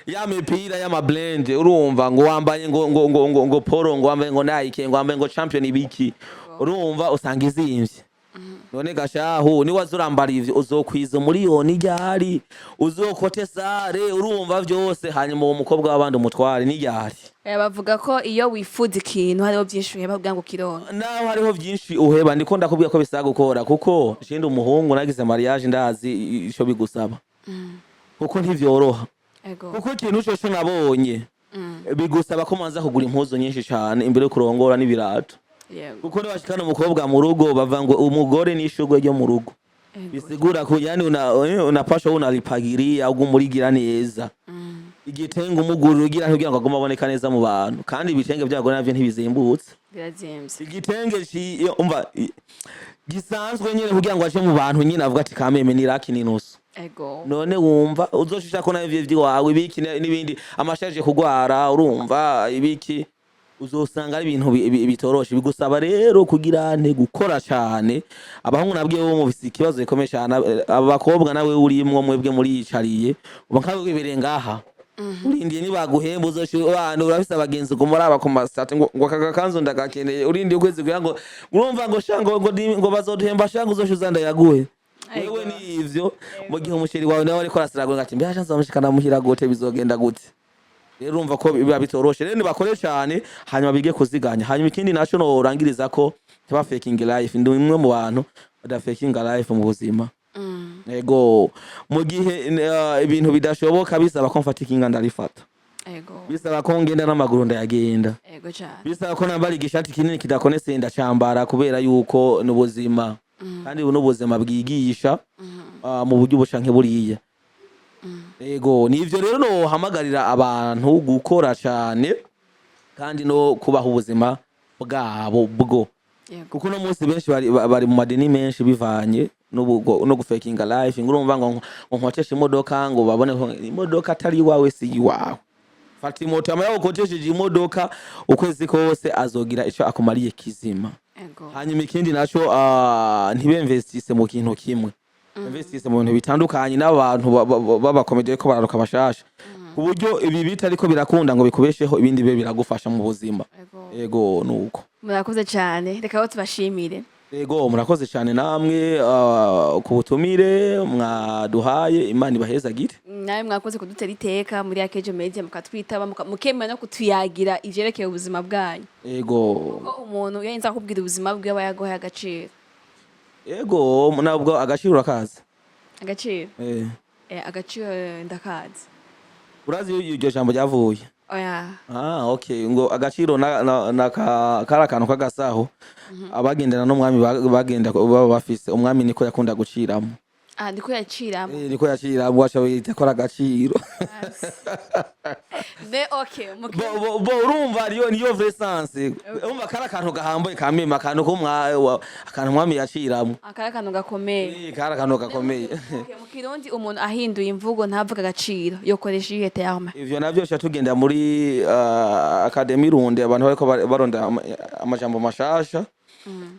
ya mipira y'ama blend urumva ngo wambaye ngo polo ngo wambaye ngo Nike ngo wambaye ngo champion ibiki urumva usanga izimvye none gashaho ni wazurambara ivyo uzokwiza miliyoni ryari uzokote sare urumva vyose hanyuma uwo mukobwa w'abandi umutware ni ryari bavuga ko iyo wifuza ikintu hariho byinshi uheba kugira ngo kironke naho hariho byinshi uheba ndiko ndakubwira ko bisaga gukora kuko shinde umuhungu nagize mariage ndazi ico bigusaba kuko ntivyoroha kuko ikintu cyo nabonye bigusaba ko manza kugura impuzo nyinshi cyane imbere yo kurongora n'ibirato kuko nabashikana umukobwa mu rugo bavanga umugore n'ishugwe ryo mu rugo bisigura ko yani unapasha unalipagiria ugumurigira neza igitenge umuguru ugira kugira ngo agoma aboneka neza mu bantu kandi ibitenge byago navyo ntibizimbutse birazimvye igitenge umva gisanzwe nyene kugira ngo aje mu bantu nyene avuga ati kameme ni raki ninusu none wumva uzoshisha ko navyo vyiwawe ibiki n'ibindi amashaje kugwara urumva ibiki uzosanga ari ibintu bitoroshe bigusaba rero kugira nte gukora cyane abahungu nabwiye bo mu bisikibazo gikomeye cyane abakobwa nawe urimwo mwebwe muri yicariye uba nkawe birengaha urindiye nibaguhemba uzoshobora urafise abagenzi kumuraba ku mastate ngo akagakanzu ndagakeneye urindiye ukwezi kugira ngo urumva ngo shango ngo bazoduhemba shango uzoshuza ndayaguhe wewe ni ivyo mu gihe umusheri wawe nawe ariko arasirago ngati mbya chance bamushikana muhira gote bizogenda gute rero urumva ko biba bitoroshe rero nibakore cyane hanyuma bige kuziganya hanyuma ikindi naco no urangiriza ko taba faking life ndi umwe mu bantu bada faking life mu buzima ego mu gihe ibintu bidashoboka bisaba ko mfata ikinga ndarifata ego bisaba ko ngenda n'amaguru ndayagenda ego cyane bisaba ko nambara igishati kinini kidakonese ndacambara kubera yuko n'ubuzima kandi n'ubuzima bwigisha mu buryo bushanke buriya ego nivyo rero no hamagarira abantu gukora cyane kandi no kubaho ubuzima bwabo bwo kuko no munsi benshi bari mu madeni menshi bivanye no gufakinga life ngurumva ngo nkotesha imodoka ngo babone ko imodoka atari wawe si iwawe fati moto amaye ukotesheje imodoka ukwezi kose azogira ico akumariye kizima hanyuma ikindi naco ntibemvestise mu kintu kimwe investise mu bintu bitandukanye n'abantu babakomedeye ko bararuka bashasha kuburyo ibi bitariko birakunda ngo bikubesheho ibindi bibe biragufasha mu buzima ego nuko murakoze cyane reka aho tubashimire ego murakoze cyane namwe ku butumire mwaduhaye Imana ibaheza gite nawe mwakoze kudutera iteka muri AkezaBurundi mukatwitaba mukemera no kutuyagira ivyerekeye ubuzima bwanyu ego kuko umuntu yenza kubwira ubuzima bwe abayagoye agaciro ego nabwo agaciro akaza agaciro agaciro ndakazi urazi iryo jambo ryavuye oya okay ngo agaciro na karakantu kagasaho abagendana n'umwami bagenda baba bafise umwami niko yakunda guciramo niko yaciramo niko yaciramo wacha wita ko agaciro okay bo urumva niyo vrai sens umva karakantu gahamboye kamema akantu ko akantu mwami yaciramo akarakantu gakomeye karakantu gakomeye mu Kirundi umuntu ahinduye imvugo ntavuga agaciro yokoresha iyo terme ivyo navyo tugenda muri Academy Runde abantu bariko baronda amajambo mashasha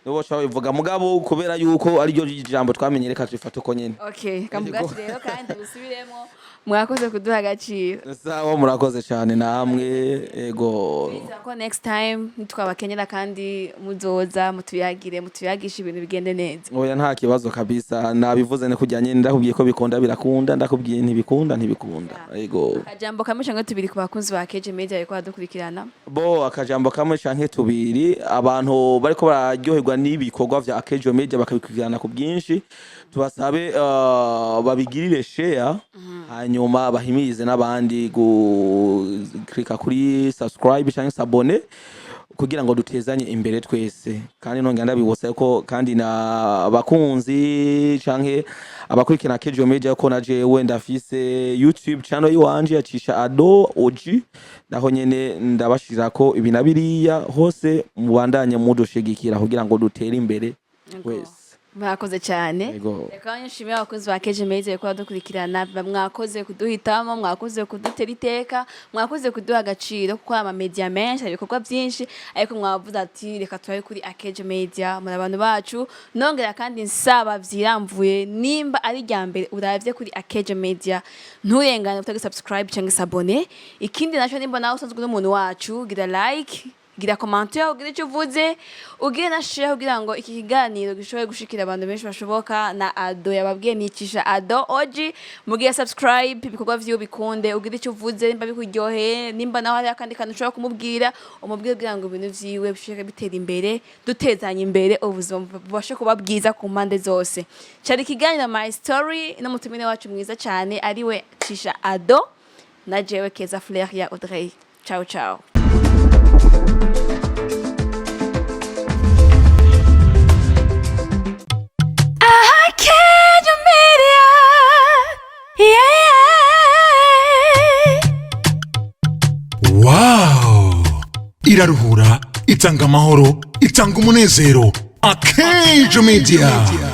nibo bavuga mugabo kubera yuko ari ryo jambo twamenyereka tufata uko nyene okay kamugati rero kandi usubiremo mwakoze kuduha agaciro sawa murakoze cyane namwe ego ko next time nitwabakenyera kandi muzoza mutuyagisha ibintu bigende neza oya nta kibazo kabisa nabivuze ne kujyanye ndakubwiye ko bikunda birakunda ndakubwiye ntibikunda ego akajambo kamwe canke tubiri ku bakunzi ba AkezaBurundi ariko badukurikirana bo akajambo kamwe canke tubiri abantu bariko bararyoherwa n'ibikorwa vya AkezaBurundi bakabikurikirana ku bwinshi tubasabe babigirire share hanyuma bahimirize n'abandi klika kuri subscribe cyangwa s'abone kugira ngo dutezanye imbere twese kandi nongera ndabibose ko kandi na bakunzi canke abakurikirana AkezaBurundi ko naje wenda afise YouTube channel yiwanje ya Cisha Ado OG naho nyene ndabashira ko ibi nabiriya hose mubandanye mudushigikira kugira ngo dutere imbere twese mwakoze cyane reka nshimire abakozi ba AkezaBurundi ko badukurikirana mwakoze kuduhitamo mwakoze kudutera iteka mwakoze kuduha agaciro kuko ama media menshi ibikorwa byinshi ariko mwavuze ati reka turabe kuri AkezaBurundi muri abantu bacu nongera kandi nsaba vyiramvuye nimba ari rya mbere uravye kuri AkezaBurundi nturengane utagi subscribe cyangwa s'abone ikindi naco nimba nawe usanzwe n'umuntu wacu gira like gira commentaire ugire icyo uvuze ugire na share kugira ngo iki kiganiro gishoboye gushikira abantu benshi bashoboka na Ado yababwiye Cisha Ado OG mugiye subscribe ibikorwa vyo bikunde ugire icyo uvuze nimba bikuryoheye nimba naho hari akandi kantu ushobora kumubwira umubwire kugira ngo ibintu vyiwe bishike bitera imbere dutezanye imbere ubuzima bubashe kuba bwiza ku mpande zose cyari kiganiro my story no mutumine wacu mwiza cyane ariwe Cisha Ado na jewe Keza Fleur ya Audrey ciao ciao Wow! Iraruhura, itanga amahoro, itanga umunezero. AkezaBurundi.